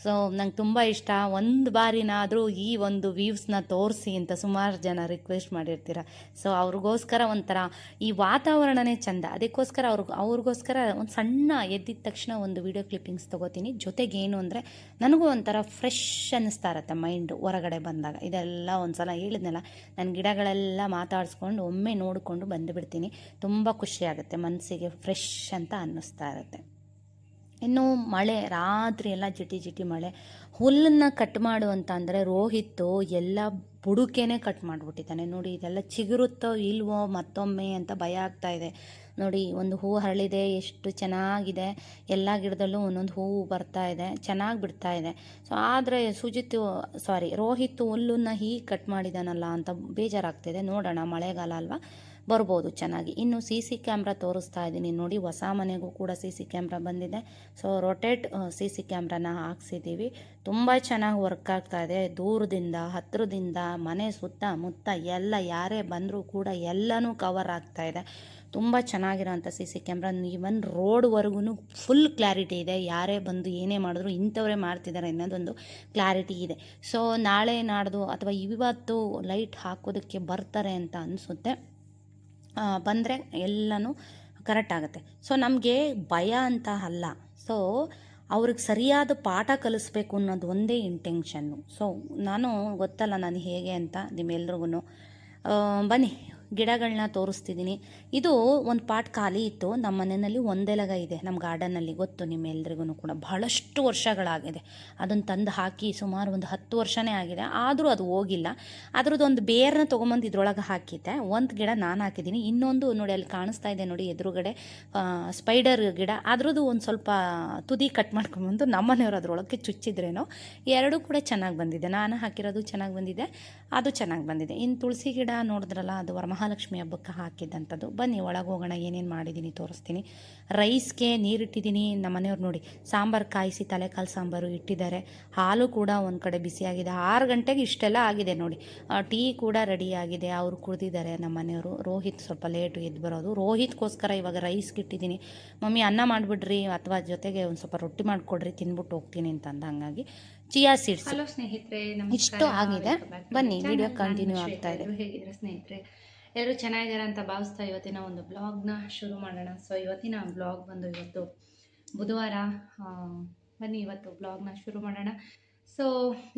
ಸೊ ನಂಗೆ ತುಂಬ ಇಷ್ಟ. ಒಂದು ಬಾರಿನಾದರೂ ಈ ಒಂದು ವ್ಯೂವ್ಸ್ನ ತೋರಿಸಿ ಅಂತ ಸುಮಾರು ಜನ ರಿಕ್ವೆಸ್ಟ್ ಮಾಡಿರ್ತೀರ. ಸೊ ಅವ್ರಿಗೋಸ್ಕರ ಒಂಥರ ಈ ವಾತಾವರಣನೇ ಚೆಂದ, ಅದಕ್ಕೋಸ್ಕರ ಅವ್ರಿಗೋಸ್ಕರ ಒಂದು ಸಣ್ಣ ಎದ್ದಿದ ತಕ್ಷಣ ಒಂದು ವಿಡಿಯೋ ಕ್ಲಿಪ್ಪಿಂಗ್ಸ್ ತೊಗೋತೀನಿ. ಜೊತೆಗೆ ಏನು ಅಂದರೆ ನನಗೂ ಒಂಥರ ಫ್ರೆಶ್ ಅನ್ನಿಸ್ತಾ ಇರುತ್ತೆ ಮೈಂಡು ಹೊರಗಡೆ ಬಂದಾಗ. ಇದೆಲ್ಲ ಒಂದು ಸಲ ಹೇಳಿದ್ನಲ್ಲ, ನಾನು ಗಿಡಗಳೆಲ್ಲ ಮಾತಾಡಿಸ್ಕೊಂಡು ಒಮ್ಮೆ ನೋಡಿಕೊಂಡು ಬಂದುಬಿಡ್ತೀನಿ. ತುಂಬ ಖುಷಿಯಾಗುತ್ತೆ, ಮನಸ್ಸಿಗೆ ಫ್ರೆಶ್ ಅಂತ ಅನ್ನಿಸ್ತಾ ಇರುತ್ತೆ. ಇನ್ನು ಮಳೆ, ರಾತ್ರಿ ಎಲ್ಲ ಜಿಟಿ ಜಿಟಿ ಮಳೆ. ಹುಲ್ಲನ್ನು ಕಟ್ ಮಾಡು ಅಂತ ಅಂದರೆ ರೋಹಿತ್ತು ಎಲ್ಲ ಬುಡುಕೇನೆ ಕಟ್ ಮಾಡಿಬಿಟ್ಟಿದ್ದಾನೆ. ನೋಡಿ ಇದೆಲ್ಲ ಚಿಗುರುತ್ತೋ ಇಲ್ವೋ ಮತ್ತೊಮ್ಮೆ ಅಂತ ಭಯ ಆಗ್ತಾ ಇದೆ. ನೋಡಿ ಒಂದು ಹೂವು ಹರಳಿದೆ, ಎಷ್ಟು ಚೆನ್ನಾಗಿದೆ. ಎಲ್ಲ ಗಿಡದಲ್ಲೂ ಒಂದೊಂದು ಹೂವು ಬರ್ತಾ ಇದೆ, ಚೆನ್ನಾಗಿ ಬಿಡ್ತಾ ಇದೆ. ಸೊ ಆದರೆ ರೋಹಿತ್ತು ಹುಲ್ಲನ್ನು ಹೀಗೆ ಕಟ್ ಮಾಡಿದಾನಲ್ಲ ಅಂತ ಬೇಜಾರಾಗ್ತಿದೆ. ನೋಡೋಣ, ಮಳೆಗಾಲ ಅಲ್ವಾ, ಬರ್ಬೋದು ಚೆನ್ನಾಗಿ. ಇನ್ನು CC ಕ್ಯಾಮ್ರಾ ತೋರಿಸ್ತಾ ಇದ್ದೀನಿ ನೋಡಿ. ಹೊಸ ಮನೆಗೂ ಕೂಡ CC ಕ್ಯಾಮ್ರಾ ಬಂದಿದೆ. So rotate CC ಕ್ಯಾಮ್ರಾನ ಹಾಕ್ಸಿದ್ದೀವಿ. ತುಂಬ ಚೆನ್ನಾಗಿ ವರ್ಕ್ ಆಗ್ತಾ ಇದೆ. ದೂರದಿಂದ ಹತ್ತಿರದಿಂದ ಮನೆ ಸುತ್ತಮುತ್ತ ಎಲ್ಲ ಯಾರೇ ಬಂದರೂ ಕೂಡ ಎಲ್ಲನೂ ಕವರ್ ಆಗ್ತಾ ಇದೆ. ತುಂಬ ಚೆನ್ನಾಗಿರೋಂಥ CC ಕ್ಯಾಮ್ರಾ. ಈವನ್ ರೋಡ್ವರೆಗೂ ಫುಲ್ ಕ್ಲಾರಿಟಿ ಇದೆ. ಯಾರೇ ಬಂದು ಏನೇ ಮಾಡಿದ್ರು ಇಂಥವರೇ ಮಾಡ್ತಿದ್ದಾರೆ ಅನ್ನೋದೊಂದು ಕ್ಲಾರಿಟಿ ಇದೆ. ಸೊ ನಾಳೆ ನಾಡ್ದು ಅಥವಾ ಇವತ್ತು ಲೈಟ್ ಹಾಕೋದಕ್ಕೆ ಬರ್ತಾರೆ ಅಂತ ಅನಿಸುತ್ತೆ. ಬಂದರೆ ಎಲ್ಲನೂ ಕರೆಕ್ಟ್ ಆಗುತ್ತೆ. ಸೊ ನಮಗೆ ಭಯ ಅಂತ ಅಲ್ಲ, ಸೊ ಅವ್ರಿಗೆ ಸರಿಯಾದ ಪಾಠ ಕಲಿಸ್ಬೇಕು ಅನ್ನೋದು ಒಂದೇ ಇಂಟೆನ್ಷನ್ನು. ಸೊ ನಾನು ಗೊತ್ತಲ್ಲ ನಾನು ಹೇಗೆ ಅಂತ ನಿಮ್ಮೆಲ್ರಿಗೂ. ಬನ್ನಿ ಗಿಡಗಳನ್ನ ತೋರಿಸ್ತಿದ್ದೀನಿ. ಇದು ಒಂದು ಪಾಟ್ ಖಾಲಿ ಇತ್ತು. ನಮ್ಮ ಮನೆಯಲ್ಲಿ ಒಂದೆಲಗ ಇದೆ ನಮ್ಮ ಗಾರ್ಡನ್ನಲ್ಲಿ, ಗೊತ್ತು ನಿಮ್ಮೆಲ್ರಿಗೂ ಕೂಡ. ಬಹಳಷ್ಟು ವರ್ಷಗಳಾಗಿದೆ ಅದನ್ನು ತಂದು ಹಾಕಿ, ಸುಮಾರು ಒಂದು 10 ವರ್ಷನೇ ಆಗಿದೆ. ಆದರೂ ಅದು ಹೋಗಿಲ್ಲ. ಅದರದ್ದು ಒಂದು ಬೇರನ್ನ ತೊಗೊಂಬಂದು ಇದ್ರೊಳಗೆ ಹಾಕಿದ್ದೆ. ಒಂದು ಗಿಡ ನಾನು ಹಾಕಿದ್ದೀನಿ, ಇನ್ನೊಂದು ನೋಡಿ ಅಲ್ಲಿ ಕಾಣಿಸ್ತಾ ಇದೆ ನೋಡಿ ಎದುರುಗಡೆ ಸ್ಪೈಡರ್ ಗಿಡ. ಅದ್ರದ್ದು ಒಂದು ಸ್ವಲ್ಪ ತುದಿ ಕಟ್ ಮಾಡ್ಕೊಂಬಂದು ನಮ್ಮನೆಯವರು ಅದರೊಳಗೆ ಚುಚ್ಚಿದ್ರೇನೋ. ಎರಡೂ ಕೂಡ ಚೆನ್ನಾಗಿ ಬಂದಿದೆ. ನಾನು ಹಾಕಿರೋದು ಚೆನ್ನಾಗಿ ಬಂದಿದೆ, ಅದು ಚೆನ್ನಾಗಿ ಬಂದಿದೆ. ಇನ್ನು ತುಳಸಿ ಗಿಡ ನೋಡಿದ್ರಲ್ಲ, ಅದು ವರಮಹಾಲಕ್ಷ್ಮಿ ಹಬ್ಬಕ್ಕೆ ಹಾಕಿದ್ದಂಥದ್ದು. ಬನ್ನಿ ಒಳಗೆ ಹೋಗೋಣ, ಏನೇನು ಮಾಡಿದ್ದೀನಿ ತೋರಿಸ್ತೀನಿ. ರೈಸ್ಗೆ ನೀರಿಟ್ಟಿದ್ದೀನಿ. ನಮ್ಮ ಮನೆಯವ್ರು ನೋಡಿ ಸಾಂಬಾರು ಕಾಯಿಸಿ ತಲೆಕಾಲು ಸಾಂಬಾರು ಇಟ್ಟಿದ್ದಾರೆ. ಹಾಲು ಕೂಡ ಒಂದು ಕಡೆ ಬಿಸಿಯಾಗಿದೆ. 6 ಗಂಟೆಗೆ ಇಷ್ಟೆಲ್ಲ ಆಗಿದೆ ನೋಡಿ. ಟೀ ಕೂಡ ರೆಡಿ ಆಗಿದೆ, ಅವರು ಕುಡಿದಿದ್ದಾರೆ ನಮ್ಮ ಮನೆಯವರು. ರೋಹಿತ್ ಸ್ವಲ್ಪ ಲೇಟು ಎದ್ದು ಬರೋದು. ರೋಹಿತ್ಗೋಸ್ಕರ ಇವಾಗ ರೈಸ್ಗೆ ಇಟ್ಟಿದ್ದೀನಿ. ಮಮ್ಮಿ ಅನ್ನ ಮಾಡಿಬಿಡ್ರಿ ಅಥವಾ ಜೊತೆಗೆ ಒಂದು ಸ್ವಲ್ಪ ರೊಟ್ಟಿ ಮಾಡಿಕೊಡ್ರಿ, ತಿನ್ಬಿಟ್ಟು ಹೋಗ್ತೀನಿ ಅಂತಂದ. ಹಂಗಾಗಿ ಚಿಯಾ ಸೀಡ್ಸ್. ಹಲೋ ಸ್ನೇಹಿತರೆ, ಇಷ್ಟು ಆಗಿದೆ. ಬನ್ನಿ ವಿಡಿಯೋ ಕಂಟಿನ್ಯೂ ಆಗ್ತಾ ಇದೆ. ಹೇಗಿದ್ರೆ ಸ್ನೇಹಿತರೆ, ಎಲ್ಲರೂ ಚೆನ್ನಾಗಿದ್ದಾರೆ ಅಂತ ಭಾವಿಸ್ತಾ ಇವತ್ತಿನ ಒಂದು ಬ್ಲಾಗ್ನ ಶುರು ಮಾಡೋಣ. ಸೊ ಇವತ್ತಿನ ಬ್ಲಾಗ್ ಬಂದು ಇವತ್ತು ಬುಧವಾರ. ಬನ್ನಿ ಇವತ್ತು ಬ್ಲಾಗ್ನ ಶುರು ಮಾಡೋಣ. ಸೊ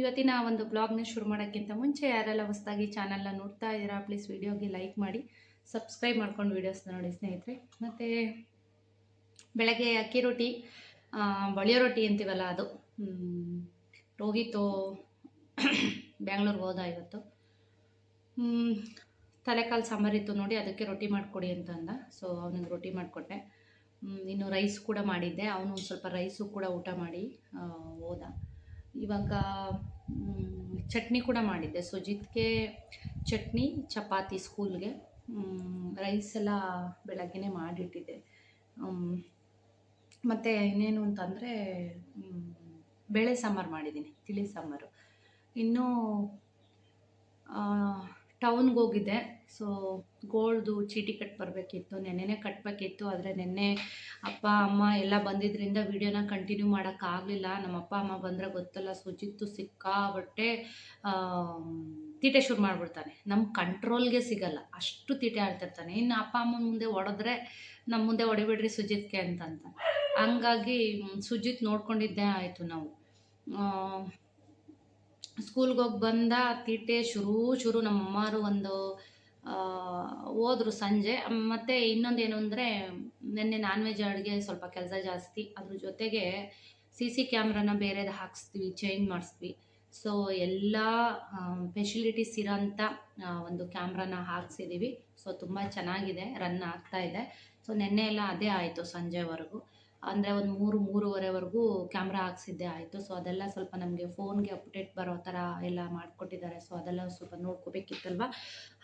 ಇವತ್ತಿನ ಒಂದು ಬ್ಲಾಗ್ನ ಶುರು ಮಾಡೋಕ್ಕಿಂತ ಮುಂಚೆ ಯಾರೆಲ್ಲ ಹೊಸದಾಗಿ ಚಾನಲ್ನ ನೋಡ್ತಾ ಇದ್ದೀರಾ, ಪ್ಲೀಸ್ ವಿಡಿಯೋಗೆ ಲೈಕ್ ಮಾಡಿ, ಸಬ್ಸ್ಕ್ರೈಬ್ ಮಾಡ್ಕೊಂಡು ವೀಡಿಯೋಸ್ನ ನೋಡಿ ಸ್ನೇಹಿತರೆ. ಮತ್ತು ಬೆಳಗ್ಗೆ ಅಕ್ಕಿ ರೊಟ್ಟಿ, ಬಳಿಯೋ ರೊಟ್ಟಿ ಅಂತೀವಲ್ಲ ಅದು. ರೋಹಿತು ಬ್ಯಾಂಗ್ಳೂರ್ಗೆ ಹೋದ ಇವತ್ತು. ತಲೆಕಾಲು ಸಾಂಬಾರಿತ್ತು ನೋಡಿ, ಅದಕ್ಕೆ ರೊಟ್ಟಿ ಮಾಡಿಕೊಡಿ ಅಂತ ಅಂದ. ಸೊ ಅವನಿಗೆ ರೊಟ್ಟಿ ಮಾಡಿಕೊಟ್ಟೆ. ಇನ್ನು ರೈಸ್ ಕೂಡ ಮಾಡಿದ್ದೆ. ಅವನು ಒಂದು ಸ್ವಲ್ಪ ರೈಸು ಕೂಡ ಊಟ ಮಾಡಿ ಹೋದ. ಇವಾಗ ಚಟ್ನಿ ಕೂಡ ಮಾಡಿದ್ದೆ. ಸುಜಿತ್ಗೆ ಚಟ್ನಿ, ಚಪಾತಿ ಸ್ಕೂಲ್ಗೆ. ರೈಸ್ ಎಲ್ಲ ಬೆಳಗ್ಗೆನೇ ಮಾಡಿಟ್ಟಿದ್ದೆ. ಮತ್ತು ಇನ್ನೇನು ಅಂತಂದರೆ ಬೇಳೆ ಸಾಂಬಾರು ಮಾಡಿದ್ದೀನಿ, ತಿಳಿ ಸಾಂಬಾರು. ಇನ್ನೂ ಟೌನ್ಗೆ ಹೋಗಿದ್ದೆ. ಸೊ ಗೋಲ್ಡ್ದು ಚೀಟಿ ಕಟ್ ಬರಬೇಕಿತ್ತು, ನೆನ್ನೆನೇ ಕಟ್ಟಬೇಕಿತ್ತು. ಆದರೆ ನೆನ್ನೆ ಅಪ್ಪ ಅಮ್ಮ ಎಲ್ಲ ಬಂದಿದ್ದರಿಂದ ವೀಡಿಯೋನ ಕಂಟಿನ್ಯೂ ಮಾಡೋಕ್ಕಾಗಲಿಲ್ಲ. ನಮ್ಮ ಅಪ್ಪ ಅಮ್ಮ ಬಂದರೆ ಗೊತ್ತಲ್ಲ, ಸುಜಿತ್ತು ಸಿಕ್ಕಾಬಟ್ಟೆ ತೀಟೆ ಶುರು ಮಾಡಿಬಿಡ್ತಾನೆ. ನಮ್ಮ ಕಂಟ್ರೋಲ್ಗೆ ಸಿಗಲ್ಲ, ಅಷ್ಟು ತೀಟೆ ಆಡ್ತಿರ್ತಾನೆ. ಇನ್ನು ಅಪ್ಪ ಅಮ್ಮನ ಮುಂದೆ ಹೊಡೆದ್ರೆ ನಮ್ಮ ಮುಂದೆ ಹೊಡಿಬಿಡ್ರಿ ಸುಜಿತ್ಗೆ ಅಂತ. ಹಂಗಾಗಿ ಸುಜಿತ್ ನೋಡ್ಕೊಂಡಿದ್ದೇ ಆಯಿತು ನಾವು. ಸ್ಕೂಲ್ಗೆ ಹೋಗಿ ಬಂದ, ತೀಟೆ ಶುರು ನಮ್ಮ ಅಮ್ಮರು ಒಂದು ಹೋದ್ರು ಸಂಜೆ. ಮತ್ತು ಇನ್ನೊಂದೇನು ಅಂದರೆ, ನಿನ್ನೆ ನಾನ್ ವೆಜ್ ಅಡುಗೆ ಸ್ವಲ್ಪ ಕೆಲಸ ಜಾಸ್ತಿ. ಅದ್ರ ಜೊತೆಗೆ CC ಕ್ಯಾಮ್ರಾನ ಬೇರೆದು ಹಾಕ್ಸ್ತೀವಿ, ಚೇಂಜ್ ಮಾಡಿಸ್ತೀವಿ. ಸೊ ಎಲ್ಲ ಫೆಸಿಲಿಟೀಸ್ ಇರೋಂಥ ಒಂದು ಕ್ಯಾಮ್ರಾನ ಹಾಕ್ಸಿದ್ದೀವಿ. ಸೊ ತುಂಬ ಚೆನ್ನಾಗಿದೆ, ರನ್ ಆಗ್ತಾಯಿದೆ. ಸೊ ನೆನ್ನೆ ಎಲ್ಲ ಅದೇ ಆಯಿತು ಸಂಜೆವರೆಗೂ. ಅಂದರೆ ಒಂದು 3-3:30ವರೆಗೂ ಕ್ಯಾಮ್ರಾ ಹಾಕ್ಸಿದ್ದೆ ಆಯಿತು. ಸೊ ಅದೆಲ್ಲ ಸ್ವಲ್ಪ ನಮಗೆ ಫೋನ್ಗೆ ಅಪ್ಡೇಟ್ ಬರೋ ಥರ ಎಲ್ಲ ಮಾಡಿಕೊಟ್ಟಿದ್ದಾರೆ. ಸೊ ಅದೆಲ್ಲ ಸ್ವಲ್ಪ ನೋಡ್ಕೋಬೇಕಿತ್ತಲ್ವ.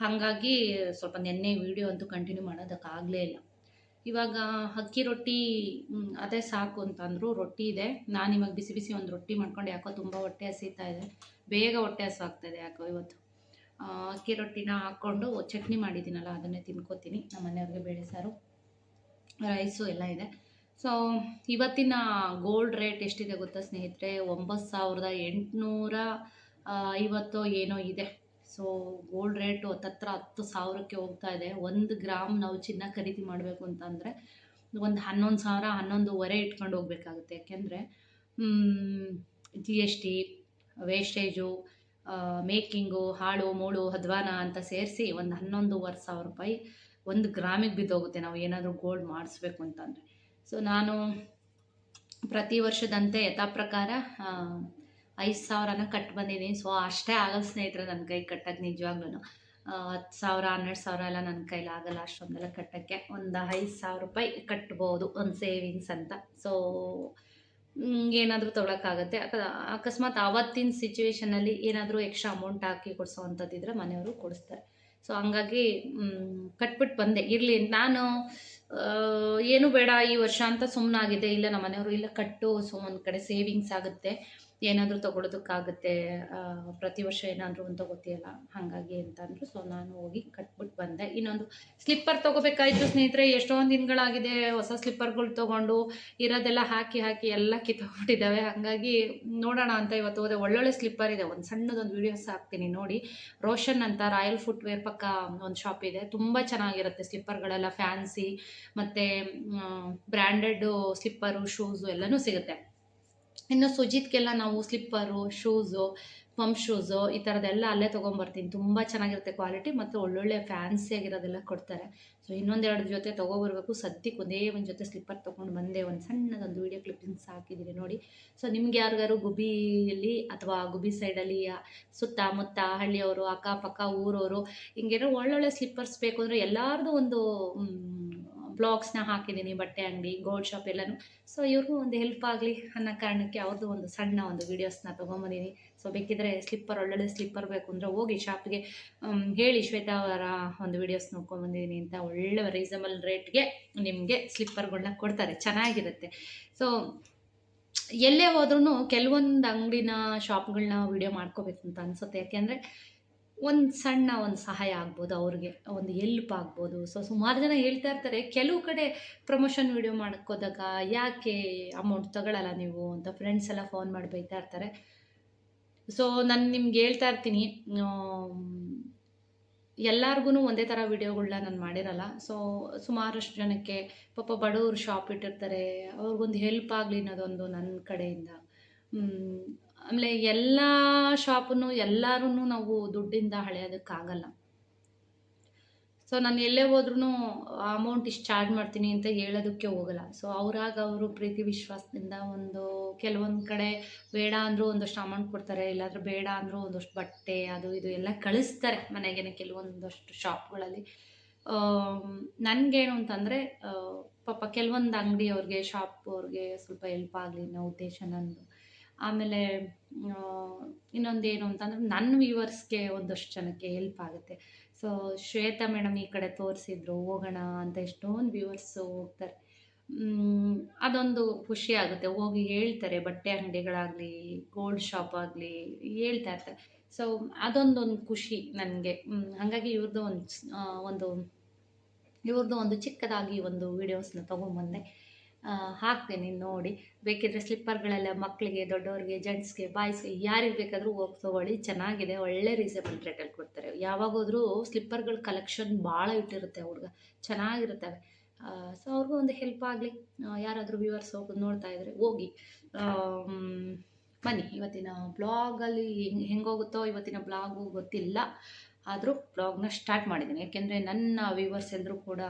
ಹಾಗಾಗಿ ಸ್ವಲ್ಪ ನೆನ್ನೆ ವೀಡಿಯೋ ಅಂತೂ ಕಂಟಿನ್ಯೂ ಮಾಡೋದಕ್ಕಾಗಲೇ ಇಲ್ಲ. ಇವಾಗ ಅಕ್ಕಿ ರೊಟ್ಟಿ ಅದೇ ಸಾಕು ಅಂತಂದರು. ರೊಟ್ಟಿ ಇದೆ. ನಾನಿವಾಗ ಬಿಸಿ ಬಿಸಿ ಒಂದು ರೊಟ್ಟಿ ಮಾಡ್ಕೊಂಡು, ಯಾಕೋ ತುಂಬ ಹೊಟ್ಟೆ ಹಸಿತಾ ಇದೆ, ಬೇಗ ಹೊಟ್ಟೆ ಹಸಿವಾಗ್ತಾಯಿದೆ ಯಾಕೋ ಇವತ್ತು. ಅಕ್ಕಿ ರೊಟ್ಟಿನ ಹಾಕ್ಕೊಂಡು ಚಟ್ನಿ ಮಾಡಿದ್ದೀನಲ್ಲ, ಅದನ್ನೇ ತಿನ್ಕೋತೀನಿ. ನಮ್ಮ ಮನೆಯವ್ರಿಗೆ ಬೇಳೆ ಸಾರು, ರೈಸು ಎಲ್ಲ ಇದೆ. ಸೊ ಇವತ್ತಿನ ಗೋಲ್ಡ್ ರೇಟ್ ಎಷ್ಟಿದೆ ಗೊತ್ತಾ ಸ್ನೇಹಿತರೆ? 9,850 ಏನೋ ಇದೆ. ಸೊ ಗೋಲ್ಡ್ ರೇಟು ಹತ್ತತ್ರ 10,000ಕ್ಕೆ ಹೋಗ್ತಾ ಇದೆ. 1 ಗ್ರಾಮ್ ನಾವು ಚಿನ್ನ ಖರೀದಿ ಮಾಡಬೇಕು ಅಂತಂದರೆ ಒಂದು 11,000, 11,500 ಇಟ್ಕೊಂಡು ಹೋಗ್ಬೇಕಾಗುತ್ತೆ. ಯಾಕೆಂದರೆ GST, ವೇಸ್ಟೇಜು, ಮೇಕಿಂಗು, ಹಾಳು ಮೂಳು ಅಧ್ವಾನ ಅಂತ ಸೇರಿಸಿ ಒಂದು 11,500 ರೂಪಾಯಿ 1 ಗ್ರಾಮಿಗೆ ಬಿದ್ದೋಗುತ್ತೆ ನಾವು ಏನಾದರೂ ಗೋಲ್ಡ್ ಮಾಡಿಸ್ಬೇಕು ಅಂತಂದರೆ. ಸೊ ನಾನು ಪ್ರತಿ ವರ್ಷದಂತೆ ಯಥಾ ಪ್ರಕಾರ 5,000ನ ಕಟ್ಟಿ ಬಂದಿದ್ದೀನಿ. ಸೊ ಅಷ್ಟೇ ಆಗಲ್ಲ ಸ್ನೇಹಿತರೆ ನನ್ನ ಕೈ ಕಟ್ಟಕ್ಕೆ. ನಿಜವಾಗ್ಲೂ 10,000, 12,000 ಎಲ್ಲ ನನ್ನ ಕೈಲಿ ಆಗಲ್ಲ ಅಷ್ಟೊಂದೆಲ್ಲ ಕಟ್ಟೋಕ್ಕೆ. ಒಂದು 5,000 ರೂಪಾಯಿ ಕಟ್ಬೋದು, ಒಂದು ಸೇವಿಂಗ್ಸ್ ಅಂತ. ಸೊ ಏನಾದರೂ ತೊಗೊಳಕ್ಕಾಗತ್ತೆ. ಅಕಸ್ಮಾತ್ ಆವತ್ತಿನ ಸಿಚುವೇಷನಲ್ಲಿ ಏನಾದರೂ ಎಕ್ಸ್ಟ್ರಾ ಅಮೌಂಟ್ ಹಾಕಿ ಕೊಡಿಸೋವಂಥದ್ದಿದ್ರೆ ಮನೆಯವರು ಕೊಡಿಸ್ತಾರೆ. ಸೊ ಹಂಗಾಗಿ ಕಟ್ಬಿಟ್ಟು ಬಂದೆ. ಇರಲಿ, ನಾನು ಏನೂ ಬೇಡ ಈ ವರ್ಷ ಅಂತ ಸುಮ್ಮನಾಗಿದೆ. ಇಲ್ಲ ನಮ್ಮ ಮನೆಯವರು, ಇಲ್ಲ ಕಟ್ಟು, ಸೊ ಒಂದು ಕಡೆ ಸೇವಿಂಗ್ಸ್ ಆಗುತ್ತೆ, ಏನಾದರೂ ತೊಗೊಳೋದಕ್ಕಾಗುತ್ತೆ, ಪ್ರತಿ ವರ್ಷ ಏನಾದರೂ ಒಂದು ತೊಗೋತೀಯಲ್ಲ, ಹಾಗಾಗಿ ಅಂತಂದರು. ಸೊ ನಾನು ಹೋಗಿ ಕಟ್ಬಿಟ್ಟು ಬಂದೆ. ಇನ್ನೊಂದು ಸ್ಲಿಪ್ಪರ್ ತೊಗೋಬೇಕಾಯಿತು ಸ್ನೇಹಿತರೆ. ಎಷ್ಟೊಂದು ದಿನಗಳಾಗಿದೆ ಹೊಸ ಸ್ಲಿಪ್ಪರ್ಗಳು ತೊಗೊಂಡು, ಇರೋದೆಲ್ಲ ಹಾಕಿ ಎಲ್ಲ ಕಿತ್ತೋಗ್ಬಿಟ್ಟಿದ್ದಾವೆ. ಹಾಗಾಗಿ ನೋಡೋಣ ಅಂತ ಇವತ್ತು ಹೋದೆ. ಒಳ್ಳೊಳ್ಳೆ ಸ್ಲಿಪ್ಪರ್ ಇದೆ. ಒಂದು ಸಣ್ಣದೊಂದು ವೀಡಿಯೋಸ್ ಹಾಕ್ತೀನಿ ನೋಡಿ. ರೋಷನ್ ಅಂತ ರಾಯಲ್ ಫುಟ್ವೇರ್ ಪಕ್ಕ ಒಂದು ಶಾಪ್ ಇದೆ. ತುಂಬ ಚೆನ್ನಾಗಿರುತ್ತೆ ಸ್ಲಿಪ್ಪರ್ಗಳೆಲ್ಲ, ಫ್ಯಾನ್ಸಿ ಮತ್ತು ಬ್ರ್ಯಾಂಡೆಡ್ ಸ್ಲಿಪ್ಪರು, ಶೂಸು ಎಲ್ಲನೂ ಸಿಗುತ್ತೆ. ಇನ್ನು ಸುಜಿತ್ಗೆಲ್ಲ ನಾವು ಸ್ಲಿಪ್ಪರು, ಶೂಸು, ಪಂಪ್ ಶೂಸು ಈ ಥರದ್ದೆಲ್ಲ ಅಲ್ಲೇ ತೊಗೊಂಬರ್ತೀನಿ. ತುಂಬ ಚೆನ್ನಾಗಿರುತ್ತೆ ಕ್ವಾಲಿಟಿ, ಮತ್ತು ಒಳ್ಳೊಳ್ಳೆ ಫ್ಯಾನ್ಸಿಯಾಗಿರೋದೆಲ್ಲ ಕೊಡ್ತಾರೆ. ಸೊ ಇನ್ನೊಂದೆರಡು ಜೊತೆ ತೊಗೊಬರ್ಬೇಕು. ಸದ್ಯಕ್ಕೆ ಒಂದೇ ಒಂದು ಜೊತೆ ಸ್ಲಿಪ್ಪರ್ ತೊಗೊಂಡು ಬಂದೆ. ಒಂದು ಸಣ್ಣದೊಂದು ವೀಡಿಯೋ ಕ್ಲಿಪ್ಪಿಂಗ್ಸ್ ಹಾಕಿದ್ದೀನಿ ನೋಡಿ. ಸೊ ನಿಮ್ಗೆ ಯಾರಿಗಾರು ಗುಬಿಯಲ್ಲಿ ಅಥವಾ ಗುಬಿ ಸೈಡಲ್ಲಿ ಸುತ್ತಮುತ್ತ ಹಳ್ಳಿಯವರು, ಅಕ್ಕಪಕ್ಕ ಊರವರು ಹಿಂಗೇನೋ ಒಳ್ಳೊಳ್ಳೆ ಸ್ಲಿಪ್ಪರ್ಸ್ ಬೇಕು ಅಂದರೆ ಎಲ್ಲರದು ಒಂದು ಬ್ಲಾಗ್ಸ್ನ ಹಾಕಿದ್ದೀನಿ. ಬಟ್ಟೆ ಅಂಗಡಿ, ಗೋಲ್ಡ್ ಶಾಪ್ ಎಲ್ಲನೂ. ಸೊ ಇವ್ರಿಗೂ ಒಂದು ಹೆಲ್ಪ್ ಆಗಲಿ ಅನ್ನೋ ಕಾರಣಕ್ಕೆ ಅವ್ರದ್ದು ಒಂದು ಸಣ್ಣ ಒಂದು ವೀಡಿಯೋಸ್ನ ತೊಗೊಂಬಂದಿದ್ದೀನಿ. ಸೊ ಬೇಕಿದ್ದರೆ ಸ್ಲಿಪ್ಪರ್, ಒಳ್ಳೊಳ್ಳೆ ಸ್ಲಿಪ್ಪರ್ ಬೇಕು ಅಂದರೆ ಹೋಗಿ ಶಾಪ್ಗೆ ಹೇಳಿ, ಶ್ವೇತಾ ಅವರ ಒಂದು ವೀಡಿಯೋಸ್ ನೋಡ್ಕೊಂಬಂದಿದ್ದೀನಿ ಅಂತ. ಒಳ್ಳೆ ರೀಸನಬಲ್ ರೇಟ್ಗೆ ನಿಮಗೆ ಸ್ಲಿಪ್ಪರ್ಗಳನ್ನ ಕೊಡ್ತಾರೆ, ಚೆನ್ನಾಗಿರುತ್ತೆ. ಸೊ ಎಲ್ಲೇ ಹೋದ್ರೂ ಕೆಲವೊಂದು ಅಂಗಡಿನ, ಶಾಪ್ಗಳನ್ನ ವೀಡಿಯೋ ಮಾಡ್ಕೋಬೇಕು ಅಂತ ಅನಿಸುತ್ತೆ. ಯಾಕೆಂದರೆ ಒಂದು ಸಣ್ಣ ಒಂದು ಸಹಾಯ ಆಗ್ಬೋದು, ಅವ್ರಿಗೆ ಒಂದು ಹೆಲ್ಪ್ ಆಗ್ಬೋದು. ಸೊ ಸುಮಾರು ಜನ ಹೇಳ್ತಾ ಇರ್ತಾರೆ, ಕೆಲವು ಕಡೆ ಪ್ರಮೋಷನ್ ವೀಡಿಯೋ ಮಾಡ್ಕೋದಾಗ ಯಾಕೆ ಅಮೌಂಟ್ ತಗೊಳ್ಳಲ್ಲ ನೀವು ಅಂತ ಫ್ರೆಂಡ್ಸ್ ಎಲ್ಲ ಫೋನ್ ಮಾಡಿ ಬೈತಾ ಇರ್ತಾರೆ. ಸೊ ನಾನು ನಿಮ್ಗೆ ಹೇಳ್ತಾ ಇರ್ತೀನಿ, ಎಲ್ಲರಿಗೂ ಒಂದೇ ಥರ ವೀಡಿಯೋಗಳನ್ನ ನಾನು ಮಾಡಿರಲ್ಲ. ಸೊ ಸುಮಾರಷ್ಟು ಜನಕ್ಕೆ ಪಾಪ ಬಡವರು ಶಾಪ್ ಇಟ್ಟಿರ್ತಾರೆ, ಅವ್ರಿಗೊಂದು ಹೆಲ್ಪ್ ಆಗಲಿ ಅನ್ನೋದೊಂದು ನನ್ನ ಕಡೆಯಿಂದ. ಆಮೇಲೆ ಎಲ್ಲ ಶಾಪನ್ನು ಎಲ್ಲರೂ ನಾವು ದುಡ್ಡಿಂದ ಹಳೆಯೋದಕ್ಕಾಗಲ್ಲ. ಸೊ ನಾನು ಎಲ್ಲೇ ಹೋದ್ರೂ ಅಮೌಂಟ್ ಇಷ್ಟು ಚಾರ್ಜ್ ಮಾಡ್ತೀನಿ ಅಂತ ಹೇಳೋದಕ್ಕೆ ಹೋಗಲ್ಲ. ಸೊ ಅವರು ಪ್ರೀತಿ ವಿಶ್ವಾಸದಿಂದ ಒಂದು ಕೆಲವೊಂದು ಕಡೆ ಬೇಡ ಅಂದರೂ ಒಂದಷ್ಟು ಅಮೌಂಟ್ ಕೊಡ್ತಾರೆ, ಇಲ್ಲಾಂದ್ರೆ ಬೇಡ ಅಂದರೂ ಒಂದಷ್ಟು ಬಟ್ಟೆ ಅದು ಇದು ಎಲ್ಲ ಕಳಿಸ್ತಾರೆ ಮನೆಗೇ ಕೆಲವೊಂದಷ್ಟು ಶಾಪ್ಗಳಲ್ಲಿ. ನನಗೇನು ಅಂತಂದರೆ, ಪಾಪ ಕೆಲವೊಂದು ಅಂಗಡಿಯವ್ರಿಗೆ, ಶಾಪ್ ಅವ್ರಿಗೆ ಸ್ವಲ್ಪ ಹೆಲ್ಪ್ ಆಗಲಿ ಅನ್ನೋ ಉದ್ದೇಶ ನಂದು. ಆಮೇಲೆ ಇನ್ನೊಂದೇನು ಅಂತಂದರೆ, ನನ್ನ ವ್ಯೂವರ್ಸ್ಗೆ ಒಂದಷ್ಟು ಜನಕ್ಕೆ ಹೆಲ್ಪ್ ಆಗುತ್ತೆ. ಸೊ ಶ್ವೇತಾ ಮೇಡಮ್ ಈ ಕಡೆ ತೋರಿಸಿದ್ರು, ಹೋಗೋಣ ಅಂತ ಎಷ್ಟೊಂದು ವ್ಯೂವರ್ಸು ಹೋಗ್ತಾರೆ. ಅದೊಂದು ಖುಷಿ ಆಗುತ್ತೆ. ಹೋಗಿ ಹೇಳ್ತಾರೆ, ಬಟ್ಟೆ ಅಂಗಡಿಗಳಾಗಲಿ, ಗೋಲ್ಡ್ ಶಾಪ್ ಆಗಲಿ ಹೇಳ್ತಾ ಇರ್ತಾರೆ. ಸೊ ಅದೊಂದೊಂದು ಖುಷಿ ನನಗೆ. ಹಾಗಾಗಿ ಒಂದು ಇವ್ರದ್ದು ಒಂದು ಚಿಕ್ಕದಾಗಿ ಒಂದು ವೀಡಿಯೋಸ್ನ ತೊಗೊಂಬಂದೆ, ಹಾಕ್ತೀನಿ ನೋಡಿ. ಬೇಕಿದ್ರೆ ಸ್ಲಿಪ್ಪರ್ಗಳೆಲ್ಲ ಮಕ್ಕಳಿಗೆ, ದೊಡ್ಡವ್ರಿಗೆ, ಜೆಂಟ್ಸ್ಗೆ, ಬಾಯ್ಸ್ಗೆ ಯಾರಿಗೆ ಬೇಕಾದರೂ ಹೋಗಿ ತೊಗೊಳ್ಳಿ, ಚೆನ್ನಾಗಿದೆ, ಒಳ್ಳೆ ರೀಸನಬಲ್ ರೇಟಲ್ಲಿ ಕೊಡ್ತಾರೆ. ಯಾವಾಗ ಹೋದ್ರೂ ಸ್ಲಿಪ್ಪರ್ಗಳ ಕಲೆಕ್ಷನ್ ಭಾಳ ಇಟ್ಟಿರುತ್ತೆ ಅವ್ರಿಗೆ, ಚೆನ್ನಾಗಿರ್ತವೆ. ಸೊ ಅವ್ರಿಗೂ ಒಂದು ಹೆಲ್ಪ್ ಆಗಲಿ. ಯಾರಾದರೂ ವ್ಯೂವರ್ಸ್ ಹೋಗೋದು ನೋಡ್ತಾ ಇದ್ದರೆ ಹೋಗಿ ಬನ್ನಿ. ಇವತ್ತಿನ ಬ್ಲಾಗಲ್ಲಿ ಹೆಂಗೋಗುತ್ತೋ ಇವತ್ತಿನ ಬ್ಲಾಗು ಗೊತ್ತಿಲ್ಲ, ಆದರೂ ಬ್ಲಾಗ್ನ ಸ್ಟಾರ್ಟ್ ಮಾಡಿದ್ದೀನಿ. ಯಾಕೆಂದರೆ ನನ್ನ ವ್ಯೂವರ್ಸ್ ಎಲ್ಲರೂ ಕೂಡ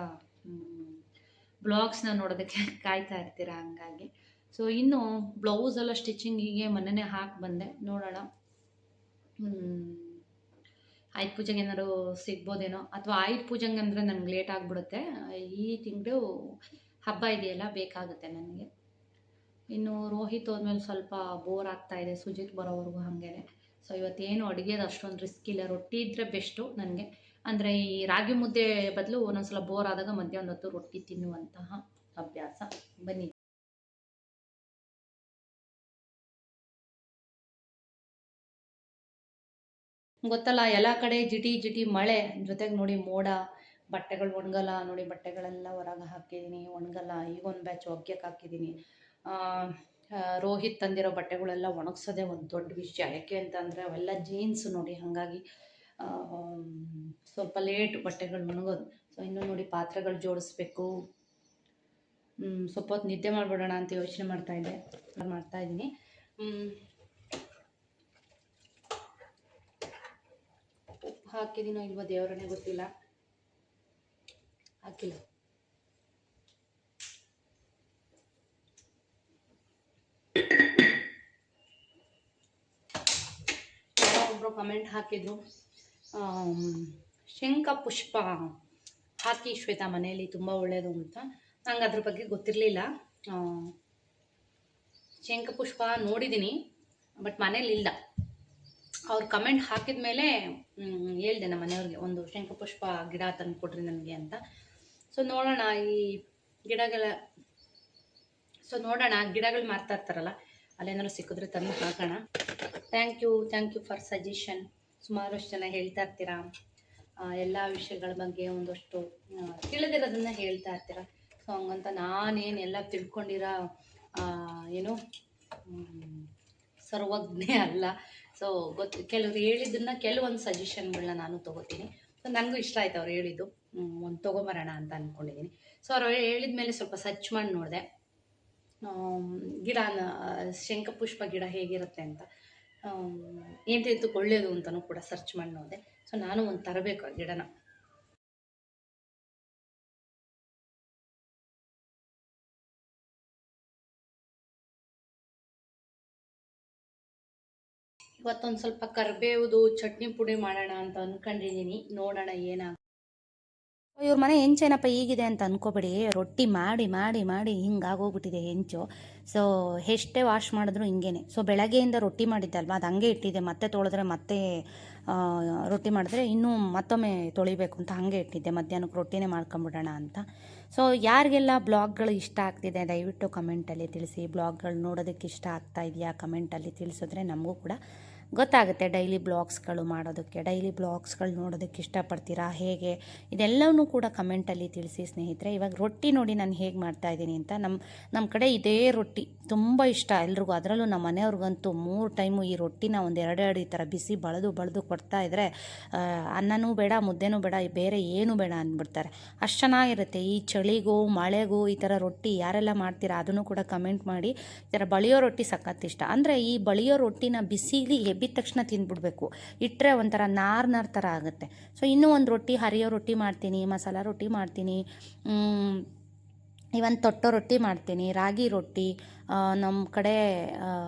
ಬ್ಲಾಗ್ಸ್ನ ನೋಡೋದಕ್ಕೆ ಕಾಯ್ತಾ ಇರ್ತೀರ, ಹಂಗಾಗಿ. ಸೊ ಇನ್ನು ಬ್ಲೌಸ್ ಎಲ್ಲ ಸ್ಟಿಚಿಂಗಿಗೆ ಮೊನ್ನೆನೇ ಹಾಕಿ ಬಂದೆ, ನೋಡೋಣ ಆಯುಧ ಪೂಜೆಗೆ ಏನಾದ್ರು ಸಿಗ್ಬೋದೇನೋ, ಅಥವಾ ಆಯುಧ ಪೂಜೆಗೆ ಅಂದರೆ ನನಗೆ ಲೇಟ್ ಆಗಿಬಿಡುತ್ತೆ. ಈ ತಿಂಗಳು ಹಬ್ಬ ಇದೆಯಲ್ಲ, ಬೇಕಾಗುತ್ತೆ ನನಗೆ. ಇನ್ನು ರೋಹಿತ್ ಹೋದ್ಮೇಲೆ ಸ್ವಲ್ಪ ಬೋರ್ ಆಗ್ತಾ ಇದೆ, ಸುಜಿತ್ ಬರೋವರೆಗೂ ಹಾಗೇನೆ. ಸೊ ಇವತ್ತೇನು ಅಡುಗೆದು ಅಷ್ಟೊಂದು ರಿಸ್ಕ್ ಇಲ್ಲ, ರೊಟ್ಟಿ ಇದ್ದರೆ ಬೆಸ್ಟು ನನಗೆ. ಅಂದರೆ ಈ ರಾಗಿ ಮುದ್ದೆ ಬದಲು ಒಂದೊಂದ್ಸಲ ಬೋರ್ ಆದಾಗ ಮಧ್ಯಾಹ್ನ ಹೊತ್ತು ರೊಟ್ಟಿ ತಿನ್ನುವಂತಹ ಅಭ್ಯಾಸ. ಬನ್ನಿ. ಗೊತ್ತಲ್ಲ, ಎಲ್ಲ ಕಡೆ ಜಿಟಿ ಜಿಟಿ ಮಳೆ, ಜೊತೆಗೆ ನೋಡಿ ಮೋಡ, ಬಟ್ಟೆಗಳು ಒಣಗಲ್ಲ ನೋಡಿ. ಬಟ್ಟೆಗಳೆಲ್ಲ ಹೊರಗೆ ಹಾಕಿದ್ದೀನಿ, ಒಣಗಲ್ಲ. ಈಗ ಒಂದು ಬ್ಯಾಚ್ ಒಗ್ಯಕ್ಕೆ ಹಾಕಿದ್ದೀನಿ. ರೋಹಿತ್ ತಂದಿರೋ ಬಟ್ಟೆಗಳೆಲ್ಲ ಒಣಗಿಸೋದೇ ಒಂದು ದೊಡ್ಡ ವಿಷಯ. ಯಾಕೆ ಅಂತಂದರೆ ಅವೆಲ್ಲ ಜೀನ್ಸ್ ನೋಡಿ, ಹಾಗಾಗಿ ಸ್ವಲ್ಪ ಲೇಟ್ ಬಟ್ಟೆಗಳು ಒಣಗೋದು. ಸೊ ಇನ್ನೂ ನೋಡಿ ಪಾತ್ರೆಗಳು ಜೋಡಿಸ್ಬೇಕು. ಸ್ವಲ್ಪ ಹೊತ್ತು ನಿದ್ದೆ ಮಾಡಿಬಿಡೋಣ ಅಂತ ಯೋಚನೆ ಮಾಡ್ತಾಯಿದ್ದೀನಿ. ಉಪ್ಪು ಹಾಕಿದ್ದೀನೋ ಇಲ್ವೋ ದೇವರನ್ನೇ ಗೊತ್ತಿಲ್ಲ, ಹಾಕಿಲ್ಲ. ಒಬ್ಬರು ಕಮೆಂಟ್ ಹಾಕಿದ್ರು, ಶಂಖ ಪುಷ್ಪ ಹಾಕಿ ಶ್ವೇತಾ ಮನೆಯಲ್ಲಿ ತುಂಬ ಒಳ್ಳೆಯದು ಅಂತ. ನಂಗೆ ಅದ್ರ ಬಗ್ಗೆ ಗೊತ್ತಿರಲಿಲ್ಲ. ಶಂಖ ಪುಷ್ಪ ನೋಡಿದ್ದೀನಿ, ಬಟ್ ಮನೇಲಿ ಇಲ್ಲ. ಅವ್ರು ಕಮೆಂಟ್ ಹಾಕಿದ ಮೇಲೆ ಹೇಳ್ದೆ ನಮ್ಮ ಮನೆಯವ್ರಿಗೆ, ಒಂದು ಶಂಖಪುಷ್ಪ ಗಿಡ ತಂದು ಕೊಡ್ರಿ ನನಗೆ ಅಂತ. ಸೊ ನೋಡೋಣ, ಈ ಗಿಡಗಳು ಮಾರ್ತಾ ಇರ್ತಾರಲ್ಲ, ಅಲ್ಲೇನಾದ್ರು ಸಿಕ್ಕಿದ್ರೆ ತಂದು ಹಾಕೋಣ. Thank you for suggestion. ಸುಮಾರಷ್ಟು ಜನ ಹೇಳ್ತಾ ಇರ್ತೀರಾ, ಎಲ್ಲ ವಿಷಯಗಳ ಬಗ್ಗೆ ಒಂದಷ್ಟು ತಿಳಿದಿರೋದನ್ನ ಹೇಳ್ತಾ ಇರ್ತೀರ. ಸೊ ಹಂಗಂತ ನಾನೇನು ಎಲ್ಲ ತಿಳ್ಕೊಂಡಿರೋ ಸರ್ವಜ್ಞೆ ಅಲ್ಲ. ಸೊ ಕೆಲವ್ರು ಹೇಳಿದ್ದನ್ನ, ಕೆಲವೊಂದು ಸಜೆಷನ್ಗಳನ್ನ ನಾನು ತೊಗೋತೀನಿ. ಸೊ ನನಗೂ ಇಷ್ಟ ಆಯ್ತು ಅವ್ರು ಹೇಳಿದ್ದು, ಒಂದು ತೊಗೊಂಬರೋಣ ಅಂತ ಅಂದ್ಕೊಂಡಿದ್ದೀನಿ. ಸೊ ಅವ್ರು ಹೇಳಿದ ಮೇಲೆ ಸ್ವಲ್ಪ ಸರ್ಚ್ ಮಾಡಿ ನೋಡಿದೆ, ಗಿಡನ ಶಂಖಪುಷ್ಪ ಗಿಡ ಹೇಗಿರುತ್ತೆ ಅಂತ, ಏನು ತಿಂತು ಒಳ್ಳೆಯದು ಅಂತಲೂ ಕೂಡ ಸರ್ಚ್ ಮಾಡಿ ನೋಡಿದೆ. ಸೊ ನಾನು ಒಂದು ತರಬೇಕು ಆ ಗಿಡನ. ಇವತ್ತೊಂದು ಸ್ವಲ್ಪ ಕರಿಬೇವುದು ಚಟ್ನಿ ಪುಡಿ ಮಾಡೋಣ ಅಂತ ಅಂದ್ಕೊಂಡಿದ್ದೀನಿ, ನೋಡೋಣ ಏನಾಗ. ಇವ್ರ ಮನೆ ಹೆಂಚೇನಪ್ಪ ಹೀಗಿದೆ ಅಂತ ಅಂದ್ಕೋಬೇಡಿ, ರೊಟ್ಟಿ ಮಾಡಿ ಮಾಡಿ ಮಾಡಿ ಹಿಂಗಾಗೋಗ್ಬಿಟ್ಟಿದೆ ಹೆಂಚು. ಸೊ ಎಷ್ಟೇ ವಾಶ್ ಮಾಡಿದ್ರು ಹಿಂಗೇನೆ. ಸೊ ಬೆಳಗ್ಗೆಯಿಂದ ರೊಟ್ಟಿ ಮಾಡಿದ್ದಲ್ವ, ಅದು ಹಂಗೆ ಇಟ್ಟಿದ್ದೆ. ಮತ್ತೆ ತೊಳೆದ್ರೆ ಮತ್ತೆ ರೊಟ್ಟಿ ಮಾಡಿದ್ರೆ ಇನ್ನೂ ಮತ್ತೊಮ್ಮೆ ತೊಳಿಬೇಕು ಅಂತ ಹಾಗೆ ಇಟ್ಟಿದ್ದೆ. ಮಧ್ಯಾಹ್ನಕ್ಕೆ ರೊಟ್ಟಿನೇ ಮಾಡ್ಕೊಂಬಿಡೋಣ ಅಂತ. ಸೊ ಯಾರಿಗೆಲ್ಲ ಬ್ಲಾಗ್ಗಳು ಇಷ್ಟ ಆಗ್ತಿದೆ ದಯವಿಟ್ಟು ಕಮೆಂಟಲ್ಲಿ ತಿಳಿಸಿ. ಬ್ಲಾಗ್ಗಳು ನೋಡೋದಕ್ಕೆ ಇಷ್ಟ ಆಗ್ತಾ ಇದೆಯಾ ಕಮೆಂಟಲ್ಲಿ ತಿಳಿಸಿದ್ರೆ ನಮಗೂ ಕೂಡ ಗೊತ್ತಾಗುತ್ತೆ. ಡೈಲಿ ಬ್ಲಾಗ್ಸ್ಗಳು ಮಾಡೋದಕ್ಕೆ, ಡೈಲಿ ಬ್ಲಾಗ್ಸ್ಗಳು ನೋಡೋದಕ್ಕೆ ಇಷ್ಟಪಡ್ತೀರಾ ಹೇಗೆ, ಇದೆಲ್ಲವೂ ಕೂಡ ಕಮೆಂಟಲ್ಲಿ ತಿಳಿಸಿ ಸ್ನೇಹಿತರೆ. ಇವಾಗ ರೊಟ್ಟಿ ನೋಡಿ ನಾನು ಹೇಗೆ ಮಾಡ್ತಾಯಿದ್ದೀನಿ ಅಂತ. ನಮ್ಮ ಕಡೆ ಇದೇ ರೊಟ್ಟಿ ತುಂಬ ಇಷ್ಟ ಎಲ್ರಿಗೂ, ಅದರಲ್ಲೂ ನಮ್ಮ ಮನೆಯವ್ರಿಗಂತೂ 3 ಟೈಮು ಈ ರೊಟ್ಟಿನ ಒಂದು 2 ಈ ಥರ ಬಿಸಿ ಬಳೆದು ಕೊಡ್ತಾಯಿದ್ರೆ ಅನ್ನನೂ ಬೇಡ, ಮುದ್ದೆನೂ ಬೇಡ, ಬೇರೆ ಏನೂ ಬೇಡ ಅಂದ್ಬಿಡ್ತಾರೆ. ಅಷ್ಟು ಚೆನ್ನಾಗಿರುತ್ತೆ. ಈ ಚಳಿಗೂ ಮಳೆಗೂ ಈ ಥರ ರೊಟ್ಟಿ ಯಾರೆಲ್ಲ ಮಾಡ್ತೀರಾ ಅದನ್ನು ಕೂಡ ಕಮೆಂಟ್ ಮಾಡಿ. ಈ ಥರ ಬಳಿಯೋ ರೊಟ್ಟಿ ಸಖತ್ ಇಷ್ಟ. ಅಂದರೆ ಈ ಬಳಿಯೋ ರೊಟ್ಟಿನ ಬಿಸಿಲಿ ಎಬ್ಬಿದ ತಕ್ಷಣ ತಿಂದ್ಬಿಡ್ಬೇಕು, ಇಟ್ಟರೆ ಒಂಥರ ನಾರ್ ಥರ ಆಗುತ್ತೆ. ಸೊ ಇನ್ನೂ ಒಂದು ರೊಟ್ಟಿ, ಹರಿಯೋ ರೊಟ್ಟಿ ಮಾಡ್ತೀನಿ, ಮಸಾಲ ರೊಟ್ಟಿ ಮಾಡ್ತೀನಿ, ಇವನ್ ತೊಟ್ಟೋ ರೊಟ್ಟಿ ಮಾಡ್ತೀನಿ, ರಾಗಿ ರೊಟ್ಟಿ, ನಮ್ಮ ಕಡೆ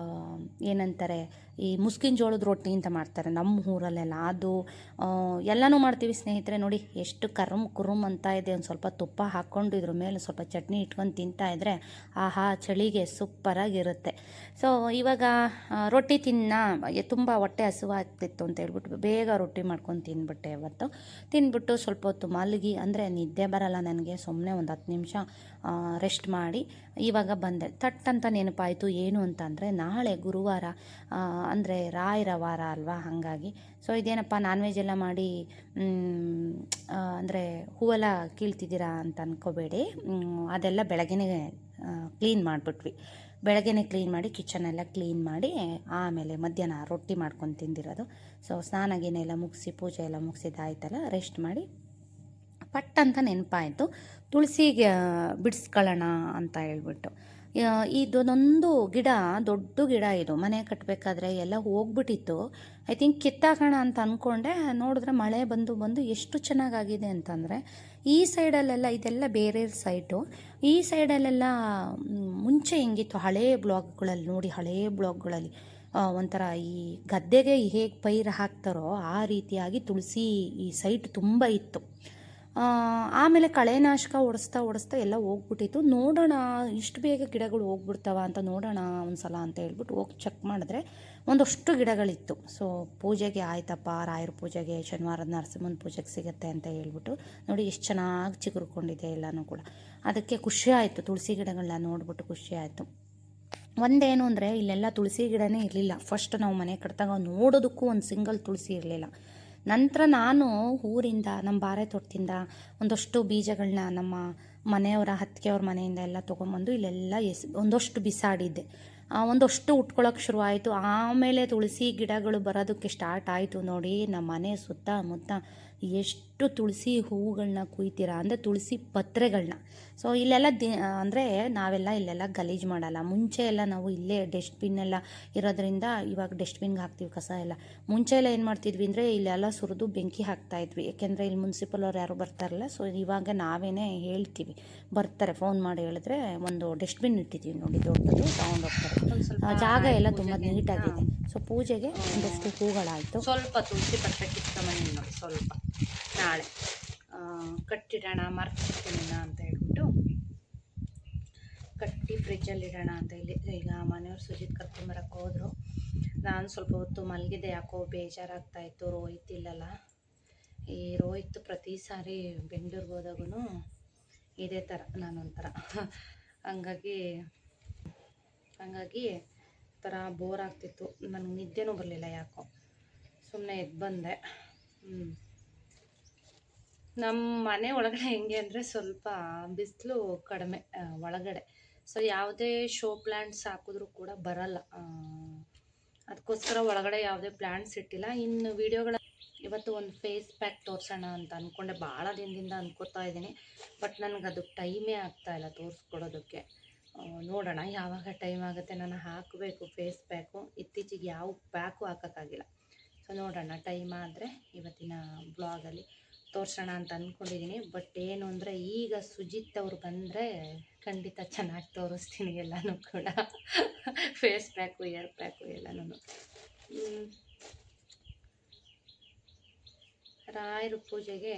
ಏನಂತಾರೆ ಈ ಮುಸ್ಕಿನ ಜೋಳದ ರೊಟ್ಟಿ ಅಂತ ಮಾಡ್ತಾರೆ ನಮ್ಮ ಊರಲ್ಲೆಲ್ಲ, ಅದು ಎಲ್ಲನೂ ಮಾಡ್ತೀವಿ ಸ್ನೇಹಿತರೆ. ನೋಡಿ ಎಷ್ಟು ಕುರುಮ್ ಅಂತ ಇದೆ. ಒಂದು ಸ್ವಲ್ಪ ತುಪ್ಪ ಹಾಕ್ಕೊಂಡು ಇದ್ರ ಮೇಲೆ ಸ್ವಲ್ಪ ಚಟ್ನಿ ಇಟ್ಕೊಂಡು ತಿಂತಾಯಿದ್ರೆ ಆಹಾ, ಚಳಿಗೆ ಸೂಪರಾಗಿರುತ್ತೆ. ಸೊ ಇವಾಗ ರೊಟ್ಟಿ ತುಂಬ ಹೊಟ್ಟೆ ಹಸುವಾಗ್ತಿತ್ತು ಅಂತ ಹೇಳ್ಬಿಟ್ಟು ಬೇಗ ರೊಟ್ಟಿ ಮಾಡ್ಕೊಂಡು ತಿಂದ್ಬಿಟ್ಟೆ ಇವತ್ತು. ತಿಂದ್ಬಿಟ್ಟು ಸ್ವಲ್ಪ ಹೊತ್ತು ಮಲಗಿ, ಅಂದರೆ ನಿದ್ದೆ ಬರಲ್ಲ ನನಗೆ, ಸುಮ್ಮನೆ ಒಂದು 10 ನಿಮಿಷ ರೆಸ್ಟ್ ಮಾಡಿ ಇವಾಗ ಬಂದೆ. ತಟ್ಟಂತ ನೆನಪಾಯಿತು. ಏನು ಅಂತ ಅಂದರೆ ನಾಳೆ ಗುರುವಾರ, ಅಂದರೆ ರಾಯರ ವಾರ ಅಲ್ವಾ ಹಾಗಾಗಿ. ಸೊ ಇದೇನಪ್ಪ ನಾನ್ ವೆಜ್ ಎಲ್ಲ ಮಾಡಿ ಅಂದರೆ ಹೂವೆಲ್ಲ ಕೀಳ್ತಿದ್ದೀರಾ ಅಂತ ಅಂದ್ಕೋಬೇಡಿ. ಅದೆಲ್ಲ ಬೆಳಗ್ಗೆನೇ ಕ್ಲೀನ್ ಮಾಡಿಬಿಟ್ವಿ. ಬೆಳಗ್ಗೆನೇ ಕ್ಲೀನ್ ಮಾಡಿ ಕಿಚನೆಲ್ಲ ಕ್ಲೀನ್ ಮಾಡಿ ಆಮೇಲೆ ಮಧ್ಯಾಹ್ನ ರೊಟ್ಟಿ ಮಾಡ್ಕೊಂಡು ತಿಂದಿರೋದು. ಸೊ ಸ್ನಾನ ಗೀನ ಎಲ್ಲ ಮುಗಿಸಿ ಪೂಜೆ ಎಲ್ಲ ಮುಗಿಸಿದ್ದಾಯ್ತಲ್ಲ, ರೆಸ್ಟ್ ಮಾಡಿ ಪಟ್ ಅಂತ ನೆನಪಾಯಿತು ತುಳಸಿಗೆ ಬಿಡಿಸ್ಕೊಳ್ಳೋಣ ಅಂತ ಹೇಳ್ಬಿಟ್ಟು. ಇದೊಂದು ಗಿಡ, ದೊಡ್ಡ ಗಿಡ ಇದು. ಮನೆ ಕಟ್ಟಬೇಕಾದ್ರೆ ಎಲ್ಲ ಹೋಗ್ಬಿಟ್ಟಿತ್ತು. ಐ ಥಿಂಕ್ ಕಿತ್ತಾಕೋಣ ಅಂತ ಅಂದ್ಕೊಂಡೆ, ನೋಡಿದ್ರೆ ಮಳೆ ಬಂದು ಎಷ್ಟು ಚೆನ್ನಾಗಾಗಿದೆ ಅಂತಂದರೆ, ಈ ಸೈಡಲ್ಲೆಲ್ಲ ಇದೆಲ್ಲ ಬೇರೆ ಸೈಟು. ಈ ಸೈಡಲ್ಲೆಲ್ಲ ಮುಂಚೆ ಹೆಂಗಿತ್ತು ಹಳೇ ಬ್ಲಾಗ್ಗಳಲ್ಲಿ ನೋಡಿ, ಹಳೇ ಬ್ಲಾಗ್ಗಳಲ್ಲಿ ಒಂಥರ ಈ ಗದ್ದೆಗೆ ಹೇಗೆ ಪೈರು ಹಾಕ್ತಾರೋ ಆ ರೀತಿಯಾಗಿ ತುಳಸಿ ಈ ಸೈಟ್ ತುಂಬ ಇತ್ತು. ಆಮೇಲೆ ಕಳೆನಾಶಕ ಹೊಡೆಸ್ತಾ ಎಲ್ಲ ಹೋಗ್ಬಿಟ್ಟಿತ್ತು. ನೋಡೋಣ ಇಷ್ಟು ಬೇಗ ಗಿಡಗಳು ಹೋಗ್ಬಿಡ್ತಾವ ಅಂತ ನೋಡೋಣ ಒಂದು ಸಲ ಅಂತ ಹೇಳ್ಬಿಟ್ಟು ಹೋಗಿ ಚೆಕ್ ಮಾಡಿದ್ರೆ ಒಂದಷ್ಟು ಗಿಡಗಳಿತ್ತು. ಸೊ ಪೂಜೆಗೆ ಆಯ್ತಪ್ಪ, ರಾಯರ ಪೂಜೆಗೆ, ಶನಿವಾರದ ನರಸಿಂಹನ ಪೂಜೆಗೆ ಸಿಗುತ್ತೆ ಅಂತ ಹೇಳ್ಬಿಟ್ಟು ನೋಡಿ ಎಷ್ಟು ಚೆನ್ನಾಗಿ ಚಿಗುರ್ಕೊಂಡಿದೆ ಎಲ್ಲನೂ ಕೂಡ. ಅದಕ್ಕೆ ಖುಷಿ ಆಯಿತು, ತುಳಸಿ ಗಿಡಗಳನ್ನ ನೋಡ್ಬಿಟ್ಟು ಖುಷಿ ಆಯಿತು. ಒಂದೇನು ಅಂದರೆ ಇಲ್ಲೆಲ್ಲ ತುಳಸಿ ಗಿಡನೇ ಇರಲಿಲ್ಲ. ಫಸ್ಟ್ ನಾವು ಮನೆ ಕಟ್ಟಿದಾಗ ನೋಡೋದಕ್ಕೂ ಒಂದು ಸಿಂಗಲ್ ತುಳಸಿ ಇರಲಿಲ್ಲ. ನಂತರ ನಾನು ಊರಿಂದ ನಮ್ಮ ಬಾರೆ ತೋಟದಿಂದ ಒಂದಷ್ಟು ಬೀಜಗಳನ್ನ ನಮ್ಮ ಮನೆಯವರ ಹತ್ತಿಗೆಯವ್ರ ಮನೆಯಿಂದ ಎಲ್ಲ ತೊಗೊಂಬಂದು ಇಲ್ಲೆಲ್ಲ ಒಂದಷ್ಟು ಬಿಸಾಡಿದ್ದೆ. ಒಂದಷ್ಟು ಉಟ್ಕೊಳ್ಳೋಕೆ ಶುರುವಾಯಿತು. ಆಮೇಲೆ ತುಳಸಿ ಗಿಡಗಳು ಬರೋದಕ್ಕೆ ಸ್ಟಾರ್ಟ್ ಆಯಿತು. ನೋಡಿ ನಮ್ಮ ಮನೆ ಸುತ್ತಮುತ್ತ ಎಷ್ಟು ತುಳಸಿ ಹೂವುಗಳನ್ನ ಕುಯ್ತೀರಾ ಅಂದರೆ ತುಳಸಿ ಪತ್ರೆಗಳನ್ನ. ಸೊ ಇಲ್ಲೆಲ್ಲ ಅಂದರೆ ನಾವೆಲ್ಲ ಇಲ್ಲೆಲ್ಲ ಗಲೀಜು ಮಾಡಲ್ಲ. ಮುಂಚೆ ಎಲ್ಲ ನಾವು ಇಲ್ಲೇ ಡಸ್ಟ್ಬಿನ್ ಇರೋದ್ರಿಂದ ಇವಾಗ ಡಸ್ಟ್ಬಿನ್ಗೆ ಹಾಕ್ತೀವಿ ಕಸ ಎಲ್ಲ. ಮುಂಚೆ ಎಲ್ಲ ಏನು ಮಾಡ್ತಿದ್ವಿ ಅಂದರೆ ಇಲ್ಲೆಲ್ಲ ಸುರಿದು ಬೆಂಕಿ ಹಾಕ್ತಾಯಿದ್ವಿ. ಯಾಕೆಂದರೆ ಇಲ್ಲಿ ಮುನ್ಸಿಪಲ್ ಅವ್ರು ಯಾರು ಬರ್ತಾರಲ್ಲ. ಸೊ ಇವಾಗ ನಾವೇನೇ ಹೇಳ್ತೀವಿ, ಬರ್ತಾರೆ, ಫೋನ್ ಮಾಡಿ ಹೇಳಿದ್ರೆ ಒಂದು ಡಸ್ಟ್ಬಿನ್ ಇಟ್ಟಿದ್ದೀವಿ ನೋಡಿ, ದೊಡ್ಡದು, ತೊಗೊಂಡೋಗ್ತಾರೆ. ಜಾಗ ಎಲ್ಲ ತುಂಬ ನೀಟಾಗಿದೆ. ಸೊ ಪೂಜೆಗೆ ಒಂದಷ್ಟು ಹೂಗಳಾಯಿತು. ಸ್ವಲ್ಪ ತುಳಸಿ ಪತ್ರ ಕಿತ್ಕೊಂಬಂದು ನೋಡಿ, ಸ್ವಲ್ಪ ನಾಳೆ ಕಟ್ಟಿಡೋಣ, ಮರ್ತಿರ್ತೀನಿ ಅಂತ ಹೇಳ್ಬಿಟ್ಟು ಕಟ್ಟಿ ಫ್ರಿಜ್ಜಲ್ಲಿ ಇಡೋಣ ಅಂತ. ಇಲ್ಲಿ ಈಗ ಮನೆಯವ್ರು ಸುಜಿತ್ ಕರ್ಕೊಂಬರಕ್ಕೆ ಹೋದ್ರು. ನಾನು ಸ್ವಲ್ಪ ಹೊತ್ತು ಮಲಗಿದೆ, ಯಾಕೋ ಬೇಜಾರಾಗ್ತಾಯಿತ್ತು. ರೋಹಿತ್ ಇಲ್ಲಲ್ಲ. ಈ ರೋಹಿತ್ ಪ್ರತಿ ಸಾರಿ ಬೆಂಗಳೂರಿಗೆ ಹೋದಾಗೂ ಇದೇ ಥರ, ನಾನೊಂಥರ ಹಂಗಾಗಿ ಥರ ಬೋರ್ ಆಗ್ತಿತ್ತು. ನನಗೆ ನಿದ್ದೆನೂ ಬರಲಿಲ್ಲ ಯಾಕೋ. ಸುಮ್ಮನೆ ಎದ್ದು ಬಂದೆ. ನಮ್ಮ ಮನೆ ಒಳಗಡೆ ಹೆಂಗೆ ಅಂದರೆ ಸ್ವಲ್ಪ ಬಿಸಿಲು ಕಡಿಮೆ ಒಳಗಡೆ. ಸೊ ಯಾವುದೇ ಶೋ ಪ್ಲ್ಯಾಂಟ್ಸ್ ಹಾಕಿದ್ರೂ ಕೂಡ ಬರಲ್ಲ. ಅದಕ್ಕೋಸ್ಕರ ಒಳಗಡೆ ಯಾವುದೇ ಪ್ಲ್ಯಾಂಟ್ಸ್ ಇಟ್ಟಿಲ್ಲ. ಇನ್ನು ವೀಡಿಯೋಗಳ ಇವತ್ತು ಒಂದು ಫೇಸ್ ಪ್ಯಾಕ್ ತೋರಿಸೋಣ ಅಂತ ಅಂದ್ಕೊಂಡೆ, ಭಾಳ ದಿನದಿಂದ ಅಂದ್ಕೋತಾ ಇದ್ದೀನಿ. ಬಟ್ ನನಗದು ಟೈಮೇ ಆಗ್ತಾಯಿಲ್ಲ ತೋರಿಸ್ಕೊಡೋದಕ್ಕೆ. ನೋಡೋಣ ಯಾವಾಗ ಟೈಮ್ ಆಗುತ್ತೆ. ನಾನು ಹಾಕಬೇಕು ಫೇಸ್ ಪ್ಯಾಕು. ಇತ್ತೀಚೆಗೆ ಯಾವ ಪ್ಯಾಕು ಹಾಕೋಕ್ಕಾಗಿಲ್ಲ. ಸೊ ನೋಡೋಣ, ಟೈಮ್ ಆದರೆ ಇವತ್ತಿನ ಬ್ಲಾಗಲ್ಲಿ ತೋರಿಸೋಣ ಅಂತ ಅಂದ್ಕೊಂಡಿದ್ದೀನಿ. ಬಟ್ ಏನು ಅಂದರೆ ಈಗ ಸುಜಿತ್ ಅವರು ಬಂದರೆ ಖಂಡಿತ ಚೆನ್ನಾಗಿ ತೋರಿಸ್ತೀನಿ ಎಲ್ಲನೂ ಕೂಡ, ಫೇಸ್ ಪ್ಯಾಕು, ಇಯರ್ ಪ್ಯಾಕು ಎಲ್ಲನೂ. ರಾಯರ ಪೂಜೆಗೆ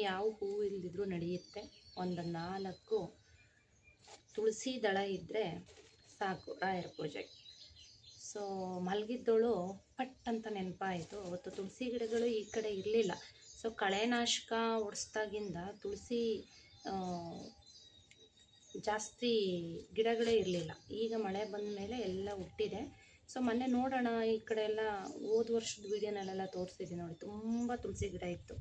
ಯಾವ ಹೂವು ಇಲ್ದಿದ್ರೂ ನಡೆಯುತ್ತೆ. ಒಂದು 4 ತುಳಸಿ ದಳ ಇದ್ದರೆ ಸಾಕು ರಾಯರ ಪೂಜೆಗೆ. ಸೊ ಮಲಗಿದ್ದೋಳು ಪಟ್ ಅಂತ ನೆನಪಾಯಿತು. ಅವತ್ತು ತುಳಸಿ ಗಿಡಗಳು ಈ ಕಡೆ ಇರಲಿಲ್ಲ. ಸೊ ಕಳೆನಾಶಕ ಹೊಡೆಸ್ದಾಗಿಂದ ತುಳಸಿ ಜಾಸ್ತಿ ಗಿಡಗಳೇ ಇರಲಿಲ್ಲ. ಈಗ ಮಳೆ ಬಂದ ಮೇಲೆ ಎಲ್ಲ ಹುಟ್ಟಿದೆ. ಸೊ ಮೊನ್ನೆ ನೋಡೋಣ, ಈ ಕಡೆ ಎಲ್ಲ ಹೋದ ವರ್ಷದ ವೀಡಿಯೋನಲ್ಲೆಲ್ಲ ತೋರಿಸಿದ್ದೀನಿ ನೋಡಿ, ತುಂಬ ತುಳಸಿ ಗಿಡ ಇತ್ತು.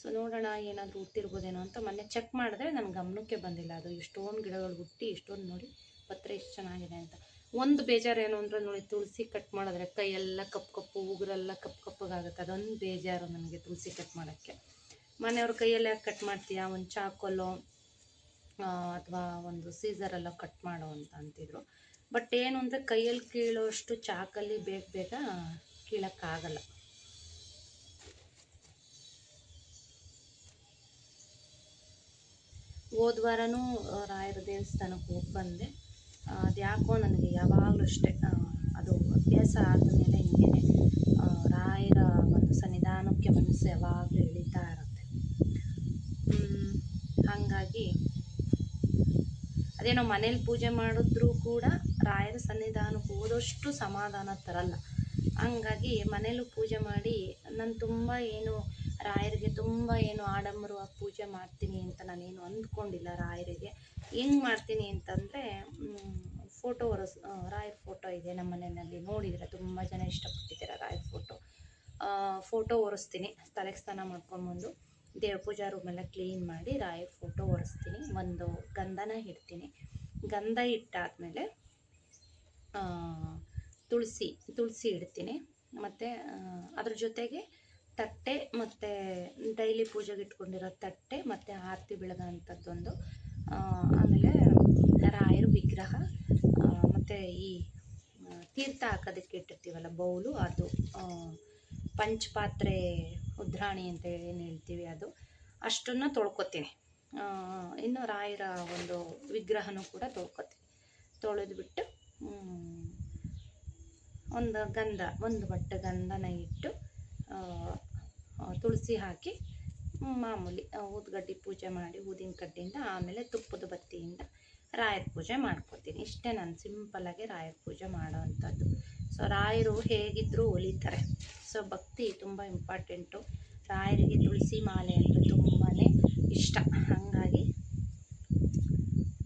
ಸೊ ನೋಡೋಣ ಏನಾದರೂ ಹುಟ್ಟಿರ್ಬೋದೇನೋ ಅಂತ ಮೊನ್ನೆ ಚೆಕ್ ಮಾಡಿದ್ರೆ ನನ್ನ ಗಮನಕ್ಕೆ ಬಂದಿಲ್ಲ. ಅದು ಇಷ್ಟೊಂದು ಗಿಡಗಳು ಹುಟ್ಟಿ ಇಷ್ಟೊಂದು ನೋಡಿ ಪತ್ರೆ ಎಷ್ಟು ಚೆನ್ನಾಗಿದೆ ಅಂತ. ಒಂದು ಬೇಜಾರು ಏನು ಅಂದರೆ ನೋಡಿ, ತುಳಸಿ ಕಟ್ ಮಾಡಿದ್ರೆ ಕೈಯೆಲ್ಲ ಕಪ್ಪು ಉಗುರೆಲ್ಲ ಕಪ್ಪಗಾಗುತ್ತೆ. ಅದೊಂದು ಬೇಜಾರು ನನಗೆ ತುಳಸಿ ಕಟ್ ಮಾಡೋಕ್ಕೆ. ಮನೆಯವ್ರ ಕೈಯೆಲ್ಲ ಕಟ್ ಮಾಡ್ತೀಯಾ, ಒಂದು ಚಾಕಲ್ಲೋ ಅಥವಾ ಒಂದು ಸೀಸರಲ್ಲೋ ಕಟ್ ಮಾಡೋ ಅಂತ ಅಂತಿದ್ರು. ಬಟ್ ಏನು ಅಂದರೆ ಕೈಯಲ್ಲಿ ಕೀಳೋಷ್ಟು ಚಾಕಲ್ಲಿ ಬೇಗ ಕೀಳೋಕ್ಕಾಗಲ್ಲ. ಹೋದ ವಾರನೂ ರಾಯರ ದೇವಸ್ಥಾನಕ್ಕೆ ಹೋಗಿ ಬಂದೆ. ಅದು ಯಾಕೋ ನನಗೆ ಯಾವಾಗಲೂ ಅಷ್ಟೇ, ಅದು ಅಭ್ಯಾಸ ಆದಮೇಲೆ ಹಿಂಗೇನೆ ರಾಯರ ಒಂದು ಸನ್ನಿಧಾನಕ್ಕೆ ಮನಸ್ಸು ಯಾವಾಗಲೂ ಎಳಿತಾ ಇರುತ್ತೆ. ಹಾಗಾಗಿ ಅದೇನೋ ಮನೇಲಿ ಪೂಜೆ ಮಾಡಿದ್ರೂ ಕೂಡ ರಾಯರ ಸನ್ನಿಧಾನಕ್ಕೆ ಹೋದಷ್ಟು ಸಮಾಧಾನ ತರಲ್ಲ. ಹಂಗಾಗಿ ಮನೇಲೂ ಪೂಜೆ ಮಾಡಿ ನಾನು ತುಂಬ ಏನು ರಾಯರಿಗೆ ತುಂಬ ಏನು ಆಡಂಬರವಾಗಿ ಪೂಜೆ ಮಾಡ್ತೀನಿ ಅಂತ ನಾನೇನು ಅಂದ್ಕೊಂಡಿಲ್ಲ. ರಾಯರಿಗೆ ಹೆಂಗೆ ಮಾಡ್ತೀನಿ ಅಂತಂದರೆ, ಫೋಟೋ ರಾಯರ ಫೋಟೋ ಇದೆ ನಮ್ಮ ಮನೆಯಲ್ಲಿ, ನೋಡಿದರೆ ತುಂಬ ಜನ ಇಷ್ಟಪಟ್ಟಿದ್ದೀರ ರಾಯರ ಫೋಟೋ ಒರೆಸ್ತೀನಿ. ತಲೆಗೆ ಸ್ನಾನ ಮಾಡ್ಕೊಂಡ್ಬಂದು ದೇವ್ರ ಪೂಜಾ ರೂಮೆಲ್ಲ ಕ್ಲೀನ್ ಮಾಡಿ ರಾಯರ ಫೋಟೋ ಒರೆಸ್ತೀನಿ. ಒಂದು ಗಂಧನ ಇಡ್ತೀನಿ. ಗಂಧ ಇಟ್ಟಾದಮೇಲೆ ತುಳಸಿ ಇಡ್ತೀನಿ. ಮತ್ತು ಅದ್ರ ಜೊತೆಗೆ ತಟ್ಟೆ ಮತ್ತು ಡೈಲಿ ಪೂಜೆಗೆ ಇಟ್ಕೊಂಡಿರೋ ತಟ್ಟೆ ಮತ್ತು ಆರತಿ ಬೆಳಗ ಅಂಥದ್ದೊಂದು, ಆಮೇಲೆ ರಾಯರ ವಿಗ್ರಹ, ಮತ್ತು ಈ ತೀರ್ಥ ಹಾಕೋದಕ್ಕೆ ಇಟ್ಟಿರ್ತೀವಲ್ಲ ಬೌಲು, ಅದು ಪಂಚಪಾತ್ರೆ ಉದ್ರಾಣಿ ಅಂತ ಏನು ಹೇಳ್ತೀವಿ ಅದು, ಅಷ್ಟನ್ನು ತೊಳ್ಕೊತೀನಿ. ಇನ್ನು ರಾಯರ ಒಂದು ವಿಗ್ರಹನೂ ಕೂಡ ತೊಳ್ಕೊತೀನಿ. ತೊಳೆದ್ಬಿಟ್ಟು ಒಂದು ಬಟ್ಟೆ ಗಂಧನ ಇಟ್ಟು ತುಳಸಿ ಹಾಕಿ ಮಾಮೂಲಿ ಊದ್ಗಡ್ಡಿ ಪೂಜೆ ಮಾಡಿ ಊದಿನ ಕಡ್ಡಿಯಿಂದ, ಆಮೇಲೆ ತುಪ್ಪದ ಬತ್ತಿಯಿಂದ ರಾಯರ ಪೂಜೆ ಮಾಡ್ಕೋತೀನಿ. ಇಷ್ಟೇ ನಾನು ಸಿಂಪಲ್ಲಾಗಿ ರಾಯರ ಪೂಜೆ ಮಾಡೋ ಅಂಥದ್ದು. ಸೊ ರಾಯರು ಹೇಗಿದ್ದರೂ ಒಲಿತಾರೆ. ಸೊ ಭಕ್ತಿ ತುಂಬ ಇಂಪಾರ್ಟೆಂಟು. ರಾಯರಿಗೆ ತುಳಸಿ ಮಾಲೆ ಅಂದರೆ ತುಂಬಾ ಇಷ್ಟ. ಹಾಗಾಗಿ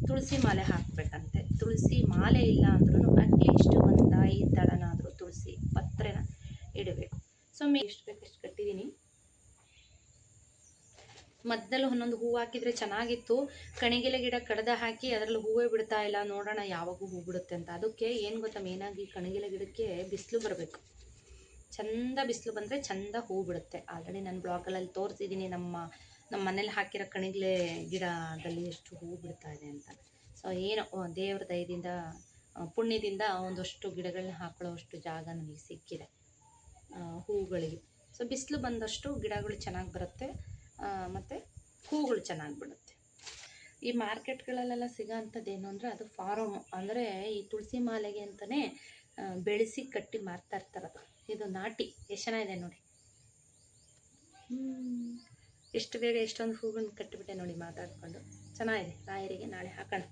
ತುಳಸಿ ಮಾಲೆ ಹಾಕಬೇಕಂತೆ. ತುಳಸಿ ಮಾಲೆ ಇಲ್ಲ ಅಂದ್ರೂ ಅಟ್ಲೀಸ್ಟ್ ಒಂದು 5 ದಳನಾದರೂ ತುಳಸಿ ಪತ್ರೆನ ಇಡಬೇಕು. ಸೊ ಎಷ್ಟು ಬೇಕಷ್ಟು ಕಟ್ಟಿದ್ದೀನಿ. ಮಧ್ಯದಲ್ಲಿ ಒಂದೊಂದು ಹೂವು ಹಾಕಿದರೆ ಚೆನ್ನಾಗಿತ್ತು. ಕಣಿಗೆಲೆ ಗಿಡ ಕಡ್ದು ಹಾಕಿ ಅದರಲ್ಲಿ ಹೂವೇ ಬಿಡ್ತಾ ಇಲ್ಲ. ನೋಡೋಣ ಯಾವಾಗ ಹೂ ಬಿಡುತ್ತೆ ಅಂತ. ಅದಕ್ಕೆ ಏನು ಗೊತ್ತಾ, ಮೇನಾಗಿ ಕಣಿಗೆಲೆ ಗಿಡಕ್ಕೆ ಬಿಸಿಲು ಬರಬೇಕು. ಚಂದ ಬಿಸಿಲು ಬಂದರೆ ಚಂದ ಹೂ ಬಿಡುತ್ತೆ. ಆಲ್ರೆಡಿ ನಾನು ಬ್ಲಾಗಲ್ಲಿ ತೋರಿಸಿದ್ದೀನಿ ನಮ್ಮ ಮನೇಲಿ ಹಾಕಿರೋ ಕಣಿಗೆಲೆ ಗಿಡದಲ್ಲಿ ಎಷ್ಟು ಹೂ ಬಿಡ್ತಾ ಇದೆ ಅಂತ. ಸೊ ಏನೋ ದೇವ್ರ ದಯದಿಂದ ಪುಣ್ಯದಿಂದ ಒಂದಷ್ಟು ಗಿಡಗಳನ್ನ ಹಾಕೊಳ್ಳೋವಷ್ಟು ಜಾಗ ನನಗೆ ಸಿಕ್ಕಿದೆ ಹೂಗಳಿಗೆ. ಸೊ ಬಿಸಿಲು ಬಂದಷ್ಟು ಗಿಡಗಳು ಚೆನ್ನಾಗಿ ಬರುತ್ತೆ, ಮತ್ತು ಹೂಗಳು ಚೆನ್ನಾಗಿ ಬಿಡುತ್ತೆ. ಈ ಮಾರ್ಕೆಟ್ಗಳಲ್ಲೆಲ್ಲ ಸಿಗೋ ಅಂಥದ್ದೇನು ಅಂದರೆ ಅದು ಫಾರಮ್, ಅಂದರೆ ಈ ತುಳಸಿ ಮಾಲೆಗೆ ಅಂತಲೇ ಬೆಳೆಸಿ ಕಟ್ಟಿ ಮಾರ್ತಾ ಇರ್ತಾರದು. ಇದು ನಾಟಿ. ಎಷ್ಟು ಚೆನ್ನಾಗಿದೆ ನೋಡಿ. ಎಷ್ಟು ಬೇಗ ಎಷ್ಟೊಂದು ಹೂಗಳನ್ನ ಕಟ್ಟಿಬಿಟ್ಟೆ ನೋಡಿ ಮಾತಾಡಿಕೊಂಡು. ಚೆನ್ನಾಗಿದೆ. ರಾಯರಿಗೆ ನಾಳೆ ಹಾಕೋಣ.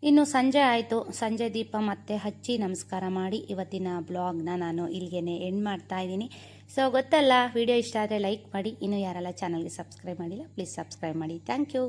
ಇನ್ನು ಸಂಜೆ ಆಯಿತು. ಸಂಜೆ ದೀಪ ಮತ್ತೆ ಹಚ್ಚಿ ನಮಸ್ಕಾರ ಮಾಡಿ ಇವತ್ತಿನ ಬ್ಲಾಗ್ನ ನಾನು ಇಲ್ಲಿಗೆ ಎಂಡ್ ಮಾಡ್ತಾ ಇದ್ದೀನಿ. ಸೊ ಗೊತ್ತಲ್ಲ, ವಿಡಿಯೋ ಇಷ್ಟ ಆದರೆ ಲೈಕ್ ಮಾಡಿ. ಇನ್ನೂ ಯಾರೆಲ್ಲ ಚಾನಲ್ಗೆ ಸಬ್ಸ್ಕ್ರೈಬ್ ಮಾಡಿಲ್ಲ ಪ್ಲೀಸ್ ಸಬ್ಸ್ಕ್ರೈಬ್ ಮಾಡಿ. Thank you.